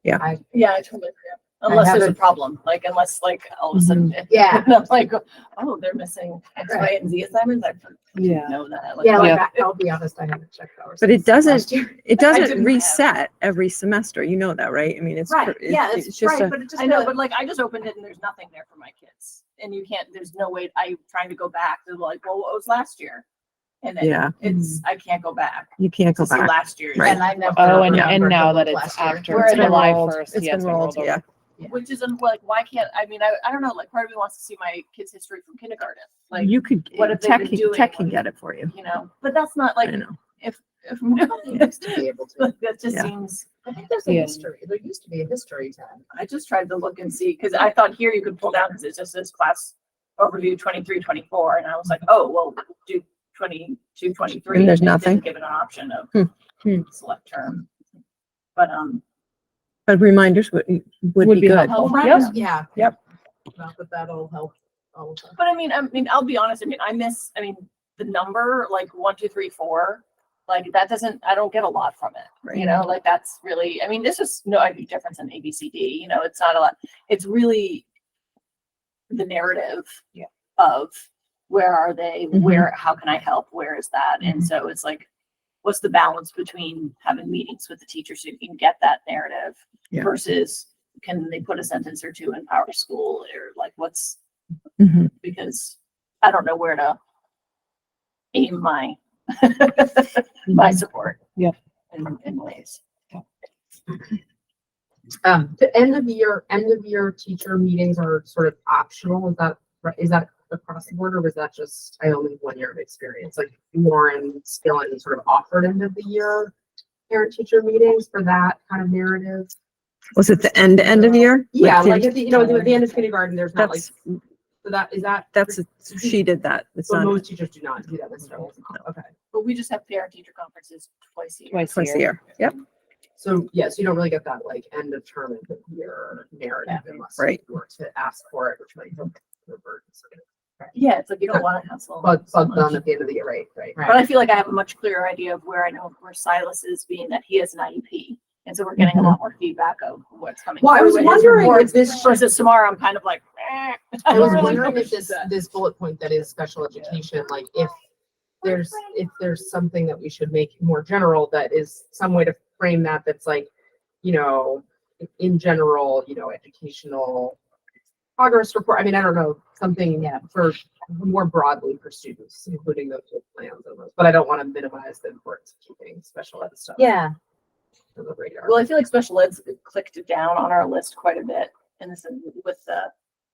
Speaker 4: Yeah.
Speaker 1: I
Speaker 6: totally agree. Unless there's a
Speaker 1: haven't-
Speaker 6: problem, like unless like all of a sudden,
Speaker 1: Yeah.
Speaker 6: I'm like, oh, they're missing X, Y, and Z assignments. I
Speaker 3: Yeah.
Speaker 6: know that. Like,
Speaker 1: Yeah, like
Speaker 3: Yeah.
Speaker 1: I'll be honest, I haven't checked ours.
Speaker 4: But it
Speaker 1: since
Speaker 4: doesn't-
Speaker 1: last year.
Speaker 4: It
Speaker 6: I
Speaker 4: doesn't
Speaker 6: didn't
Speaker 4: reset every semester. You know that, right? I mean, it's
Speaker 6: Right. Yeah,
Speaker 4: it's
Speaker 6: it's
Speaker 4: just
Speaker 6: right.
Speaker 4: a,
Speaker 6: But it just I know, but like I just opened it and there's nothing there for my kids, and you can't. There's no way. I'm trying to go back to like, well, what was last year? And then
Speaker 4: Yeah.
Speaker 6: I can't go back
Speaker 4: you can't go
Speaker 6: to see
Speaker 4: back.
Speaker 6: last year's.
Speaker 4: Right.
Speaker 1: And I never.
Speaker 3: Oh, and
Speaker 1: remember
Speaker 3: now
Speaker 1: to
Speaker 3: that
Speaker 1: look
Speaker 3: it's
Speaker 1: last year.
Speaker 3: after
Speaker 6: Where it's been
Speaker 3: July
Speaker 6: rolled.
Speaker 3: 1st.
Speaker 4: It's
Speaker 3: Yeah,
Speaker 4: been rolled.
Speaker 3: over.
Speaker 4: Yeah.
Speaker 6: Which isn't like, why can't, I don't know, like part of me wants to see my kids' history from kindergarten. Like,
Speaker 4: You could
Speaker 6: what have they
Speaker 4: tech.
Speaker 6: been doing?
Speaker 4: Tech can get it for you.
Speaker 6: but that's not like,
Speaker 4: I know.
Speaker 6: if
Speaker 1: It used to be able to.
Speaker 6: like, that just
Speaker 4: Yeah.
Speaker 6: seems,
Speaker 1: I think there's a
Speaker 3: Yeah.
Speaker 1: history. There used to be a history tab.
Speaker 6: I just tried to look and see, because I thought here you could pull down, because it just says class overview 23, 24, and I was like, oh, well, do 22, 23.
Speaker 4: And there's
Speaker 6: they
Speaker 4: nothing?
Speaker 6: didn't give it an option of
Speaker 4: Hmm.
Speaker 6: select term. But,
Speaker 4: But reminders would be
Speaker 3: Would be
Speaker 4: good.
Speaker 3: helpful.
Speaker 6: Oh,
Speaker 3: Yep.
Speaker 1: Yeah.
Speaker 3: Yep.
Speaker 1: Not that that'll help all of us.
Speaker 6: But I mean, I'll be honest. I mean, the number like 1, 2, 3, 4, like that I don't get a lot from it. Like that's really, this is no big difference in ABCD. It's not a lot. It's really the narrative of where are they?
Speaker 4: Mhm.
Speaker 6: How can I help? Where is that? And so it's like, what's the balance between having meetings with the teacher so you can get that narrative
Speaker 4: Yeah.
Speaker 6: versus can they put a sentence or two in Power School or like what's,
Speaker 4: Mhm.
Speaker 6: because I don't know where to aim my my support.
Speaker 3: Yep.
Speaker 6: In ways.
Speaker 5: The end of year teacher meetings are sort of optional. Is that across the board, or was that just I only have 1 year of experience? Like Lauren Skillen sort of offered end of the year parent teacher meetings for that kind of narrative.
Speaker 4: Was it the end of the year?
Speaker 5: Yeah,
Speaker 4: Like,
Speaker 5: like at the at the end of kindergarten, there's not like
Speaker 4: that's
Speaker 5: that's
Speaker 4: she did that. It's
Speaker 5: so
Speaker 4: not
Speaker 5: most teachers do not do that necessarily. Okay.
Speaker 6: But we just have parent teacher conferences twice a year.
Speaker 4: twice a year. Yep.
Speaker 5: So yes, you don't really get that like end of term, end of year narrative unless
Speaker 4: Right.
Speaker 5: you were to ask for it, which might revert.
Speaker 6: Yeah, it's like you don't want to hassle.
Speaker 5: But
Speaker 6: so
Speaker 5: done
Speaker 6: much.
Speaker 5: at the end of the year, right? Right.
Speaker 6: But I feel like I have a much clearer idea of where I know where Silas is, being that he has an IEP. And so we're getting a lot more feedback of what's coming.
Speaker 5: Well, I was
Speaker 6: through in his
Speaker 5: wondering
Speaker 6: reports
Speaker 5: if this
Speaker 6: versus tomorrow, I'm kind of like,
Speaker 5: I was
Speaker 6: really
Speaker 5: wondering
Speaker 6: know
Speaker 5: if
Speaker 6: what
Speaker 5: this bullet point that is special education, like if there's something that we should make more general that is some way to frame that that's like, in general, educational progress report. I don't know, something for more broadly for students, including those with plans and those, but I don't want to minimize the importance of keeping special ed stuff.
Speaker 1: Yeah.
Speaker 5: On the radar.
Speaker 6: Well, I feel like special ed's clicked down on our list quite a bit, and this is with the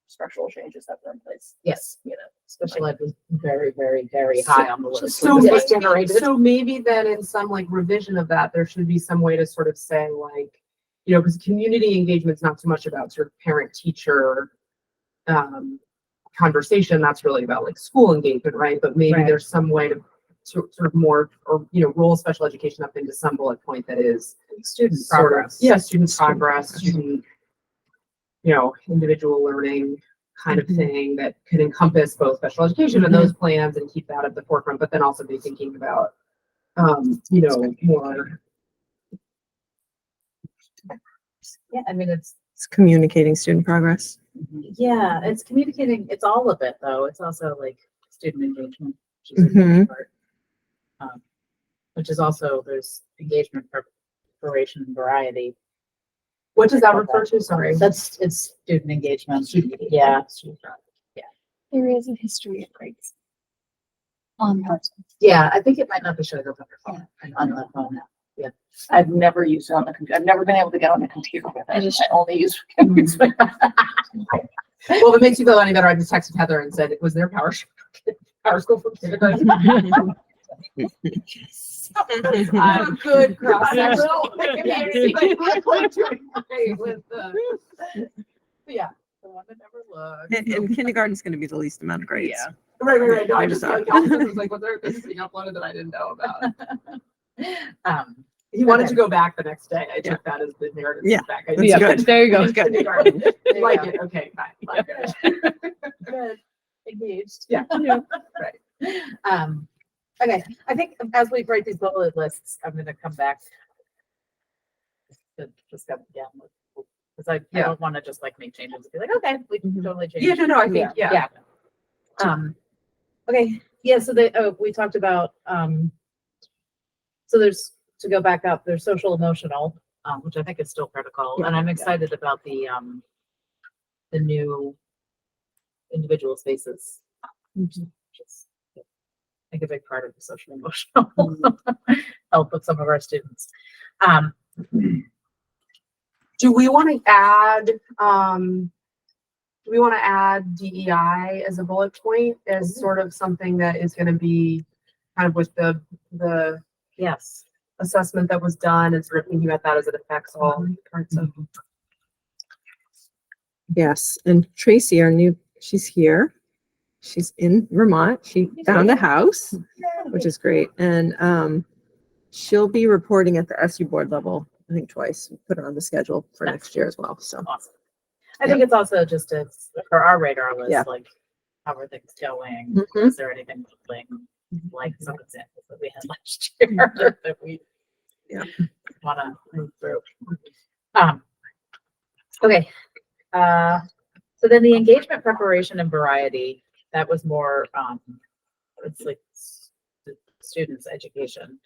Speaker 6: structural changes that were in place,
Speaker 1: Yes,
Speaker 6: you know.
Speaker 1: special ed was very, very, very high on the list.
Speaker 5: So,
Speaker 1: when this
Speaker 5: maybe-
Speaker 1: was generated.
Speaker 5: so maybe then in some like revision of that, there should be some way to sort of say like, you know, because community engagement's not so much about sort of parent teacher conversation. That's really about like school engagement, right? But maybe
Speaker 1: Right.
Speaker 5: there's some way to sort of more, or, you know, roll special education up into some bullet point that is
Speaker 1: Student
Speaker 5: sort of,
Speaker 1: progress.
Speaker 5: yeah, student progress, student, you know, individual learning kind of thing that could encompass both special education and those plans and keep that at the forefront, but then also be thinking about, you know, more.
Speaker 1: Yeah, I mean, it's,
Speaker 4: It's communicating student progress.
Speaker 1: yeah, it's communicating, it's all of it though. It's also like student engagement, which is a
Speaker 4: Mhm.
Speaker 1: huge part. Which is also, there's engagement preparation and variety.
Speaker 5: What does that refer to? Sorry.
Speaker 1: It's student engagement. Yeah.
Speaker 7: Areas of history and grades.
Speaker 1: Yeah, I think it might not be showing up on your phone. On the phone now.
Speaker 6: I've never used it on the computer. I've never been able to get on the computer with it. I only use. Mm-hmm.
Speaker 5: Well, if it makes you feel any better, I just texted Heather and said, was there power school for kindergarten? I'm a good cross section. Yeah, the one that never looked.
Speaker 4: And kindergarten's going to be the least amount of grades.
Speaker 1: Yeah.
Speaker 5: Right. No, I
Speaker 4: I'm
Speaker 5: just
Speaker 4: sorry.
Speaker 5: like, Allison was like, was there things being uploaded that I didn't know about? He wanted
Speaker 1: Okay.
Speaker 5: to go back the next day. I took that as the narrative.
Speaker 4: Yeah,
Speaker 5: Back.
Speaker 4: that's
Speaker 5: Yeah,
Speaker 4: good.
Speaker 3: There you go.
Speaker 4: That's good.
Speaker 5: Kindergarten.
Speaker 1: There you
Speaker 5: Like
Speaker 1: go.
Speaker 5: it. Okay, fine.
Speaker 1: Good. Engaged.
Speaker 5: Yeah.
Speaker 1: Right. Okay, I think as we write these bullet lists, I'm gonna come back to discuss again with, because I
Speaker 5: Yeah.
Speaker 1: don't want to just like make changes and be like, okay, we can totally change.
Speaker 5: Yeah, no, I think, yeah.
Speaker 1: Okay, yeah, so we talked about, so there's, to go back up, there's social emotional, which I think is still critical, and I'm excited about the new individual spaces. Which is, I think, a big part of the social emotional help with some of our students.
Speaker 5: Do we want to add, DEI as a bullet point as sort of something that is going to be kind of with the
Speaker 1: Yes.
Speaker 5: assessment that was done and sort of thinking about that as it affects all parts of.
Speaker 4: Yes, and Tracy, our new, she's here. She's in Vermont. She found a house, which is great. And she'll be reporting at the SU board level, I think twice. We put her on the schedule for next year as well. So
Speaker 1: Awesome. I think it's also just for our radar list,
Speaker 4: Yeah.
Speaker 1: like how are things going?
Speaker 4: Mhm.
Speaker 1: Is there anything like some examples that we had last year that we want to move through? Okay. So then the engagement preparation and variety, that was more, it's like students' education.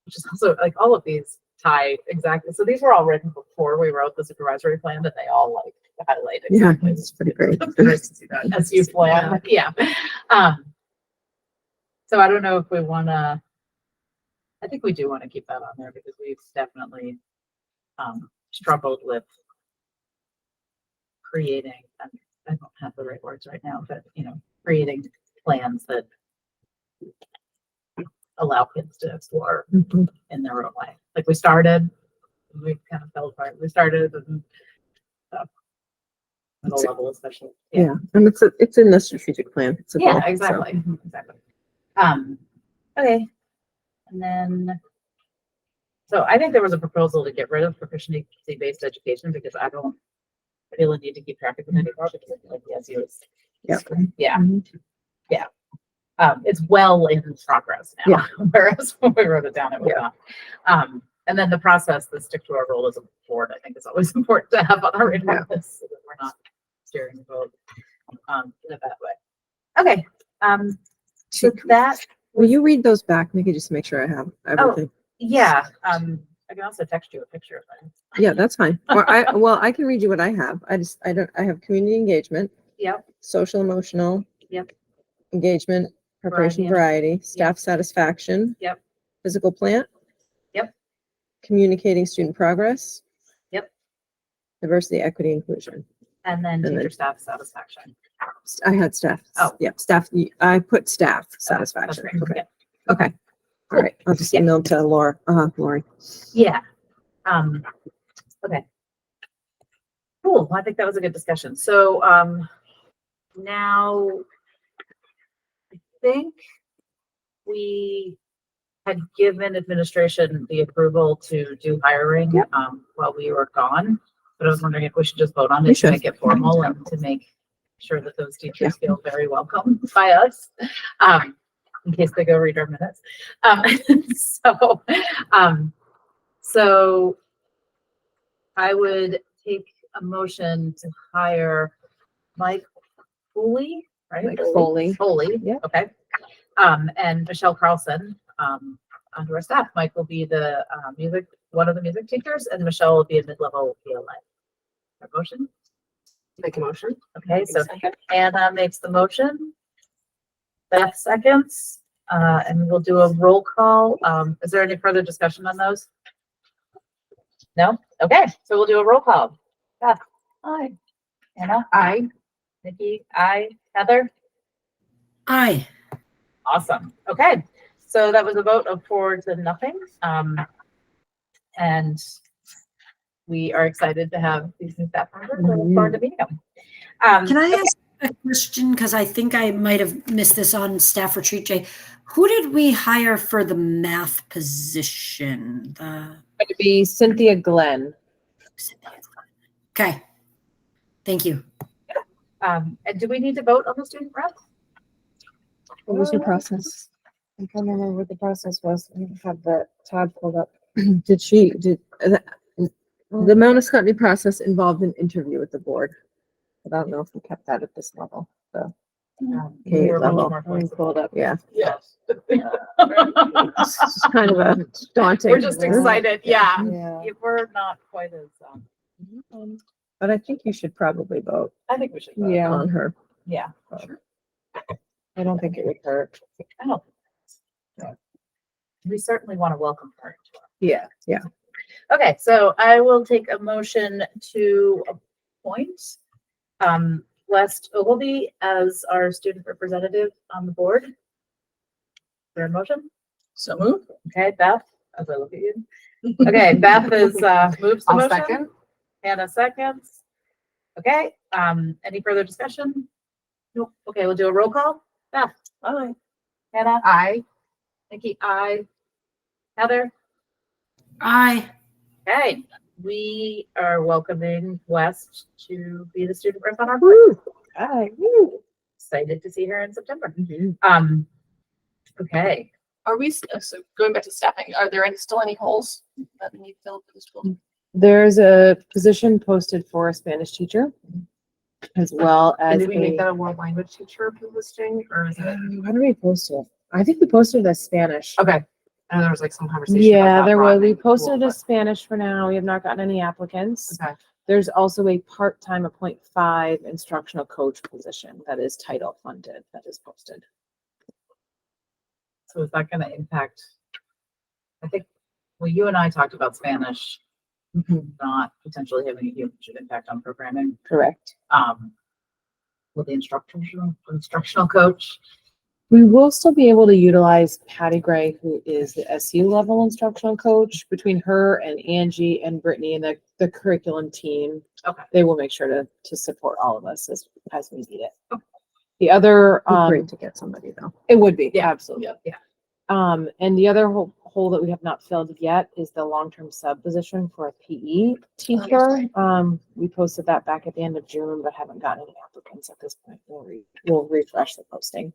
Speaker 1: Which is also like all of these tie exactly. So these were all written before we wrote the supervisory plan, that they all like highlight
Speaker 4: yeah,
Speaker 1: exactly.
Speaker 4: it's pretty great.
Speaker 1: Nice to see that SU plan. Yeah. So I don't know if we want to, I think we do want to keep that on there because we've definitely struggled with creating, I don't have the right words right now, but creating plans that allow kids to explore in their own way. Like we kind of fell apart. We started and middle level especially.
Speaker 4: Yeah, and it's in the strategic plan. It's a
Speaker 1: Yeah,
Speaker 4: goal, so.
Speaker 1: exactly. Exactly. Okay. And then, so I think there was a proposal to get rid of proficiency-based education because I don't really need to keep track of it anymore because like the SU is.
Speaker 4: Yeah.
Speaker 1: Yeah. It's well in progress now,
Speaker 4: Yeah.
Speaker 1: whereas when we wrote it down, it was not. And then the process, the stick to our role as a board, I think is always important to have on our radar list so that we're not steering the boat in a bad way. Okay. So that,
Speaker 4: Will you read those back, Nikki, just to make sure I have everything?
Speaker 1: yeah, I can also text you a picture of that.
Speaker 4: Yeah, that's fine. Or I can read you what I have. I have community engagement,
Speaker 1: Yep,
Speaker 4: social emotional.
Speaker 1: Yep.
Speaker 4: Engagement, preparation, variety, staff satisfaction.
Speaker 1: Yep.
Speaker 4: Physical plant.
Speaker 1: Yep.
Speaker 4: Communicating student progress.
Speaker 1: Yep.
Speaker 4: Diversity, equity, inclusion.
Speaker 1: And then
Speaker 4: then-
Speaker 1: teacher staff satisfaction.
Speaker 4: I had staff.
Speaker 1: Oh.
Speaker 4: Yeah, staff, I put staff satisfaction.
Speaker 1: That's right.
Speaker 4: Okay. Okay. All right. I'll just email to Laura, Lori.
Speaker 1: Yeah. Okay. Cool. Well, I think that was a good discussion. So, now I think we had given administration the approval to do hiring,
Speaker 4: Yep.
Speaker 1: while we were gone. But I was wondering if we should just vote on
Speaker 4: We
Speaker 1: it to
Speaker 4: should.
Speaker 1: make it formal and to make sure that those teachers feel very welcome by us. In case they go read our minutes. So I would take a motion to hire Mike Foley, right?
Speaker 4: Mike Foley.
Speaker 1: Foley,
Speaker 4: Yeah.
Speaker 1: okay. And Michelle Carlson, onto our staff. Mike will be the, one of the music teachers, and Michelle will be a mid-level ELA. A motion?
Speaker 5: Make a motion.
Speaker 1: Okay, so Anna makes the motion. Beth seconds, and we'll do a roll call. Is there any further discussion on those? No? Okay, so we'll do a roll call. Beth? Aye. Anna? Aye. Nikki? Aye. Heather?
Speaker 2: Aye.
Speaker 1: Awesome. Okay, so that was a vote of 4-0. And we are excited to have these new staff members. We look forward to meeting them.
Speaker 2: Can I
Speaker 1: okay.
Speaker 2: ask a question? Because I think I might have missed this on staff retreat, Jay. Who did we hire for the math position?
Speaker 3: Going to be Cynthia Glenn.
Speaker 2: Okay. Thank you.
Speaker 1: And do we need to vote on the student rep?
Speaker 3: What was your process? I can't remember what the process was. I didn't have the tab pulled up.
Speaker 4: The Mount Escotney process involved an interview with the board. But I don't know if we kept that at this level, so. Okay,
Speaker 1: We're a little
Speaker 4: level.
Speaker 1: more
Speaker 3: Let me
Speaker 1: flexible.
Speaker 3: pull it up.
Speaker 4: Yeah,
Speaker 5: Yes.
Speaker 4: it's just kind of a daunting.
Speaker 1: We're just excited, yeah.
Speaker 3: Yeah.
Speaker 1: We're not quite as,
Speaker 4: But I think you should probably vote
Speaker 1: I think we should vote.
Speaker 3: Yeah.
Speaker 4: on her.
Speaker 1: Yeah.
Speaker 3: I don't think it would hurt.
Speaker 1: I don't. We certainly want to welcome her.
Speaker 3: Yeah.
Speaker 1: Okay, so I will take a motion to appoint West Ogilvy as our student representative on the board. Is there a motion?
Speaker 6: So moved.
Speaker 1: Okay, Beth, as I look at you. Okay, Beth is moves the
Speaker 5: I'll
Speaker 1: motion.
Speaker 5: second.
Speaker 1: Hannah seconds. Okay, any further discussion? Nope. Okay, we'll do a roll call. Beth,
Speaker 6: Aye.
Speaker 1: Hannah,
Speaker 5: Aye.
Speaker 1: Nikki, aye. Heather,
Speaker 2: Aye.
Speaker 1: okay, we are welcoming West to be the student rep on our board.
Speaker 3: Aye.
Speaker 1: Excited to see her in September.
Speaker 4: Mhm.
Speaker 1: Okay,
Speaker 6: Are we, so going back to staffing, are there still any holes that need filled for the school?
Speaker 3: There's a position posted for a Spanish teacher as well
Speaker 5: And
Speaker 3: as
Speaker 5: did we make
Speaker 3: a,
Speaker 5: that a world language teacher listing or is it?
Speaker 3: how do we post it? I think we posted it as Spanish.
Speaker 5: Okay. I know there was like some conversation.
Speaker 3: Yeah,
Speaker 5: about that
Speaker 3: there was. We
Speaker 5: broadening the pool,
Speaker 3: posted it as
Speaker 5: but-
Speaker 3: Spanish for now. We have not gotten any applicants.
Speaker 5: Okay.
Speaker 3: There's also a part-time .5 instructional coach position that is title funded that is posted.
Speaker 1: so is that gonna impact? I think, well, you and I talked about Spanish not potentially having a huge impact on programming.
Speaker 3: Correct.
Speaker 1: Will the instructional coach?
Speaker 3: We will still be able to utilize Patty Gray, who is the SU level instructional coach. Between her and Angie and Brittany and the curriculum team,
Speaker 1: Okay.
Speaker 3: they will make sure to support all of us as we need it. The other,
Speaker 4: Great to get somebody though.
Speaker 3: it would be,
Speaker 1: Yeah.
Speaker 3: absolutely.
Speaker 1: Yeah.
Speaker 3: And the other hole that we have not filled yet is the long-term sub position for a PE teacher. We posted that back at the end of June, but haven't gotten any applicants at this point. We'll refresh the posting.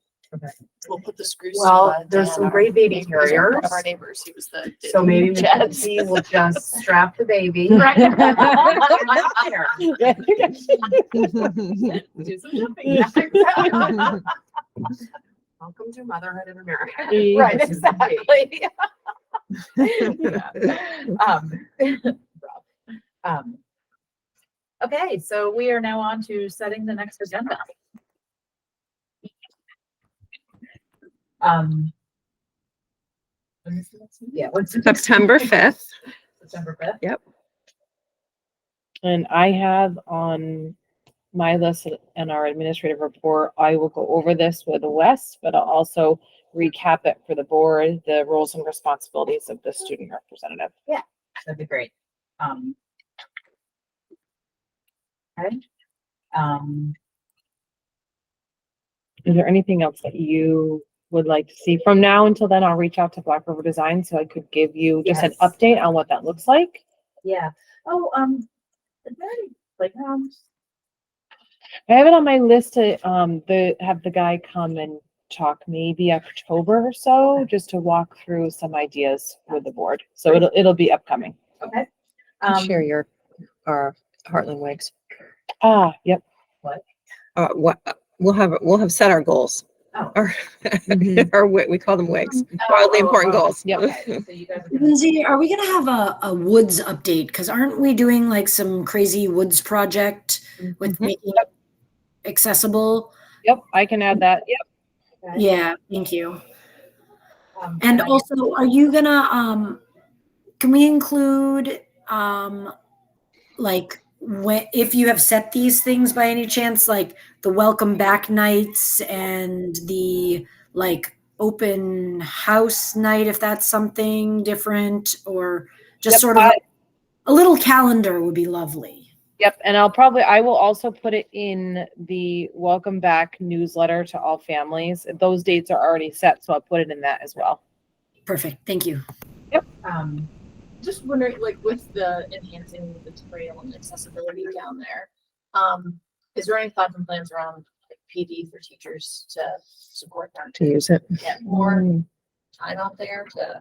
Speaker 6: We'll put the screws.
Speaker 5: Well,
Speaker 6: to,
Speaker 5: there's
Speaker 6: Dan,
Speaker 5: some
Speaker 6: our
Speaker 5: great baby
Speaker 6: neighbors, one
Speaker 5: carriers.
Speaker 6: of our neighbors, he was the.
Speaker 5: So maybe
Speaker 6: Chad's.
Speaker 5: we will just strap the baby.
Speaker 1: Do some jumping.
Speaker 5: Welcome to motherhood in America.
Speaker 1: Right, exactly. Okay, so we are now on to setting the next agenda. When is the next meeting? Yeah, what's the next
Speaker 4: September
Speaker 1: meeting?
Speaker 4: 5th.
Speaker 1: September 5th.
Speaker 3: And I have on my list and our administrative report, I will go over this with Wes, but I'll also recap it for the board, the roles and responsibilities of the student representative.
Speaker 1: That'd be great. Okay.
Speaker 3: Is there anything else that you would like to see? From now until then, I'll reach out to Black River Design so I could give you just an
Speaker 1: Yes.
Speaker 3: update on what that looks like.
Speaker 1: Yeah. Oh, is there any playgrounds?
Speaker 3: I have it on my list to have the guy come and talk maybe October or so, just to walk through some ideas with the board. So it'll be upcoming.
Speaker 1: Okay.
Speaker 4: Share your, our Heartland Wigs.
Speaker 3: Yep.
Speaker 4: What, we'll have set our goals.
Speaker 1: Oh.
Speaker 4: Our,
Speaker 3: Mhm.
Speaker 4: we call them wigs, wildly important goals.
Speaker 3: Yep.
Speaker 1: Okay, so you guys are gonna-
Speaker 2: Lindsay, are we gonna have a woods update? Because aren't we doing like some crazy woods project with
Speaker 4: Mhm.
Speaker 2: making it accessible?
Speaker 3: Yep, I can add that. Yep.
Speaker 1: Okay.
Speaker 2: Yeah, thank you.
Speaker 1: I
Speaker 2: And
Speaker 1: guess-
Speaker 2: also, are you gonna can we include like when if you have set these things by any chance, like the welcome back nights and the like open house night, if that's something different, or just
Speaker 3: Yep,
Speaker 2: sort of like a little calendar would be lovely.
Speaker 3: Yep, and I will also put it in the welcome back newsletter to all families. Those dates are already set, so I'll put it in that as well.
Speaker 2: Perfect, thank you.
Speaker 6: Just wondering, like with the enhancing the trail and accessibility down there, is there any thoughts and plans around like PD for teachers to support them
Speaker 4: To use it.
Speaker 6: get more time out there to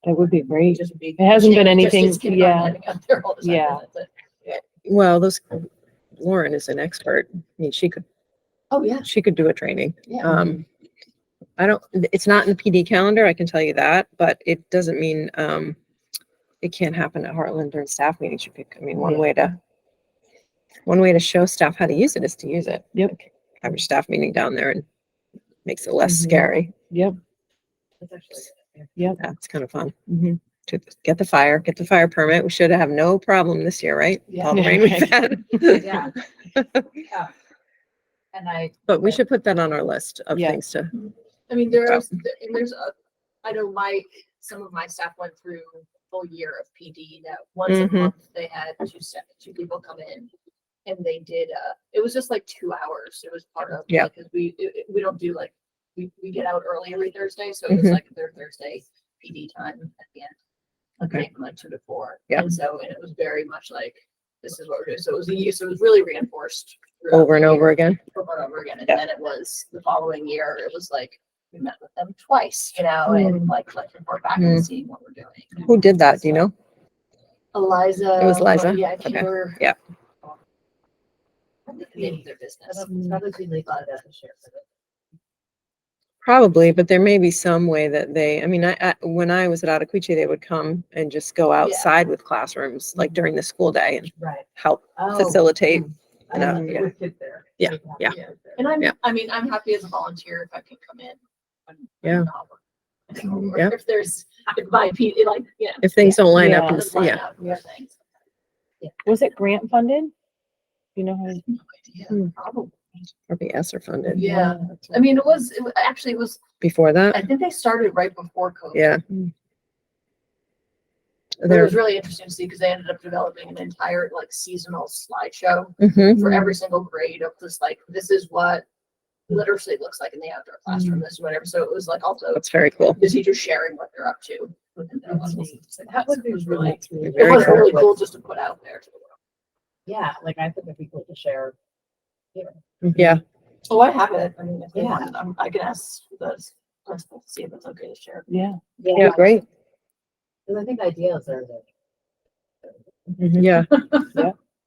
Speaker 3: That would be great.
Speaker 6: just be?
Speaker 3: It hasn't been
Speaker 6: just
Speaker 3: anything-
Speaker 6: kids getting
Speaker 3: yeah.
Speaker 6: on out there all the time,
Speaker 3: Yeah.
Speaker 6: that's it.
Speaker 4: Well, Lauren is an expert. I mean, she could
Speaker 6: Oh,
Speaker 4: do a training.
Speaker 6: yeah.
Speaker 4: It's not in the PD calendar, I can tell you that, but it doesn't mean, it can't happen at Heartland during staff meetings. You pick, I mean, one way to show staff how to use it is to use it.
Speaker 3: Yep.
Speaker 4: Like, have your staff meeting down there and makes it less
Speaker 3: Mhm.
Speaker 4: scary.
Speaker 3: Yep.
Speaker 1: That's actually good.
Speaker 3: Yep.
Speaker 4: That's kind of fun.
Speaker 3: Mhm.
Speaker 4: To get the fire permit. We should have no problem this year, right? With
Speaker 6: Yeah.
Speaker 4: all the rain we've had.
Speaker 1: Yeah. Yeah. And
Speaker 4: But we should put that on our list of
Speaker 3: Yeah.
Speaker 4: things to,
Speaker 6: I mean, I know some of my staff went through a full year of PD that once a
Speaker 4: Mhm.
Speaker 6: month they had two people come in and they did, it was just like 2 hours. It was part of,
Speaker 4: Yeah.
Speaker 6: because we don't do like, we get out early every Thursday. So it was
Speaker 4: Mhm.
Speaker 6: like their Thursday PD time at the end.
Speaker 4: Okay.
Speaker 6: From like 2 to 4.
Speaker 4: Yeah.
Speaker 6: And it was very much like, this is what we're doing. So it was really reinforced. throughout
Speaker 4: over and
Speaker 6: the
Speaker 4: over
Speaker 6: year,
Speaker 4: again.
Speaker 6: over and over again. And
Speaker 3: Yeah.
Speaker 6: then it was the following year, it was like, we met with them twice, and like, let's report back and see what we're doing.
Speaker 4: Who did that? Do you know?
Speaker 6: Eliza.
Speaker 4: It was Liza?
Speaker 6: Yeah,
Speaker 4: Okay.
Speaker 6: Keeper.
Speaker 4: Yeah.
Speaker 6: I think they need their business.
Speaker 1: probably leave out of that this year.
Speaker 4: Probably, but there may be some way that when I was at Ottaquiche, they would come and just go outside with classrooms, like during the school day, and
Speaker 1: Right.
Speaker 4: help
Speaker 1: Oh,
Speaker 4: facilitate.
Speaker 1: I
Speaker 4: and,
Speaker 1: mean,
Speaker 4: yeah.
Speaker 1: with kids there.
Speaker 4: Yeah,
Speaker 1: They can have
Speaker 4: yeah.
Speaker 1: kids there.
Speaker 6: And
Speaker 4: Yeah.
Speaker 6: I'm happy as a volunteer if I can come in.
Speaker 4: Yeah.
Speaker 6: Or
Speaker 4: Yeah.
Speaker 6: if my like,
Speaker 4: If things don't line up,
Speaker 3: Yeah.
Speaker 4: and
Speaker 6: doesn't line
Speaker 4: yeah.
Speaker 6: up with things.
Speaker 3: Was it grant funded? You know how?
Speaker 6: No idea,
Speaker 4: Hmm.
Speaker 6: probably.
Speaker 4: Probably ESSER funded.
Speaker 6: Yeah. I mean, it was
Speaker 4: Before
Speaker 6: I
Speaker 4: that,
Speaker 6: think they started right before COVID.
Speaker 4: yeah.
Speaker 6: But it
Speaker 4: There.
Speaker 6: was really interesting to see because they ended up developing an entire like seasonal slideshow
Speaker 4: Mhm.
Speaker 6: for every single grade of this, like, this is what literacy looks like in the outdoor classroom, this is whatever. So it was like also
Speaker 4: That's very cool.
Speaker 6: the teachers sharing what they're up to within their levels.
Speaker 1: That would be
Speaker 6: It was really,
Speaker 1: really,
Speaker 6: it
Speaker 4: Very
Speaker 6: was
Speaker 4: cool.
Speaker 6: really cool just to put out there to the world.
Speaker 1: yeah, like I think it'd be cool to share.
Speaker 4: Yeah.
Speaker 6: Oh, I have it. I mean, if they
Speaker 1: Yeah.
Speaker 6: want, I can ask the principal to see if it's okay to share.
Speaker 3: Yeah.
Speaker 4: Yeah, great.
Speaker 1: Because I think ideas are the.
Speaker 4: Yeah.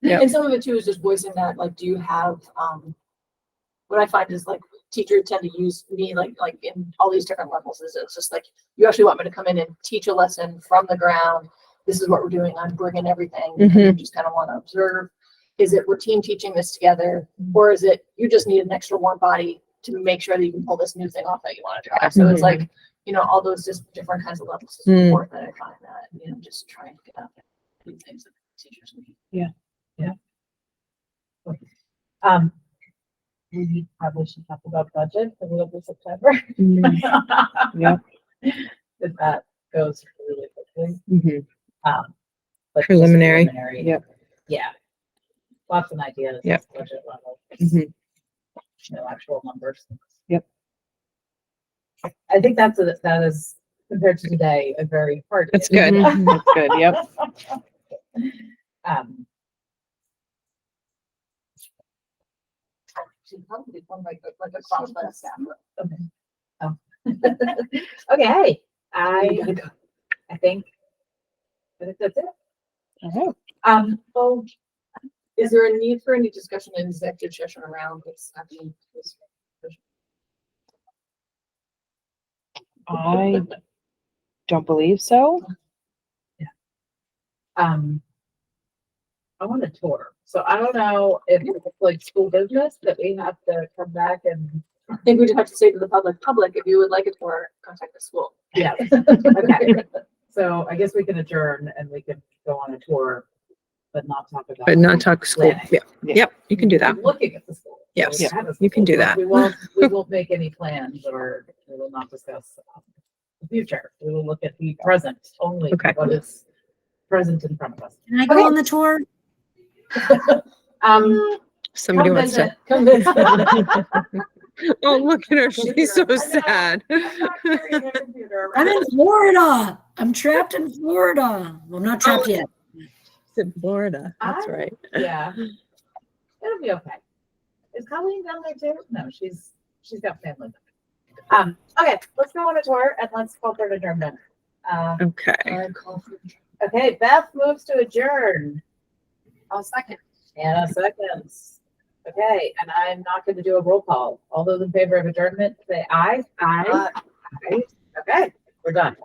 Speaker 4: Yeah.
Speaker 6: And some of it too is just voicing that, like, do you have, what I find is like teachers tend to use me like in all these different levels is it's just like, you actually want me to come in and teach a lesson from the ground. This is what we're doing. I'm bringing everything. And you just kind of want to observe. Is it we're team teaching this together, or is it you just need an extra warm body to make sure that you can pull this new thing off that you want to try? So it's like, all those just different kinds of levels of support that I find that, just trying to get out there, do things that teachers need.
Speaker 1: We probably should talk about budget for the end of September.
Speaker 3: Yep.
Speaker 1: If that goes really quickly.
Speaker 3: Mhm.
Speaker 1: But just
Speaker 4: Preliminary.
Speaker 3: Yep.
Speaker 1: Yeah. Lots of ideas.
Speaker 4: Yep.
Speaker 1: Budget level.
Speaker 3: Mhm.
Speaker 1: No actual numbers.
Speaker 3: Yep.
Speaker 1: I think that is compared to today, a very hard.
Speaker 4: That's good.
Speaker 3: Mhm. That's good. Yep.
Speaker 6: Should probably form like a cross by staff.
Speaker 1: Okay, I think that's it.
Speaker 3: All right.
Speaker 1: Well,
Speaker 6: Is there a need for any discussion in executive session around this?
Speaker 3: I don't believe so.
Speaker 1: I want a tour, so I don't know if it's like school business that we have to come back and,
Speaker 6: I think we'd have to say to the public, if you would like a tour, contact the school.
Speaker 1: yeah, okay. So I guess we can adjourn and we can go on a tour, but not talk about.
Speaker 4: But not talk school.
Speaker 1: planning.
Speaker 4: Yeah. Yep, you can do that.
Speaker 1: Looking at the school. So
Speaker 4: Yes,
Speaker 1: we have a
Speaker 4: you can
Speaker 1: school,
Speaker 4: do
Speaker 1: but
Speaker 4: that.
Speaker 1: We won't make any plans or we will not discuss the future. We will look at the present only.
Speaker 4: Okay.
Speaker 1: What is present in front of us.
Speaker 2: Can I go on the tour?
Speaker 4: Somebody
Speaker 1: Come
Speaker 4: wants to.
Speaker 1: visit, come visit.
Speaker 4: Oh, look at her. She's so sad.
Speaker 2: I'm in Florida. I'm trapped in Florida. Well, I'm not trapped yet.
Speaker 4: It's in Florida. That's right.
Speaker 1: Yeah. It'll be okay. Is Colleen down there too? No, she's got family. Okay, let's go on a tour and let's call for an adjournment.
Speaker 4: Okay.
Speaker 1: Okay, Beth moves to adjourn.
Speaker 6: I'll second.
Speaker 1: Anna seconds. Okay, and I'm not going to do a roll call. All those in favor of adjournment, say aye. Aye. Aye. Okay, we're done.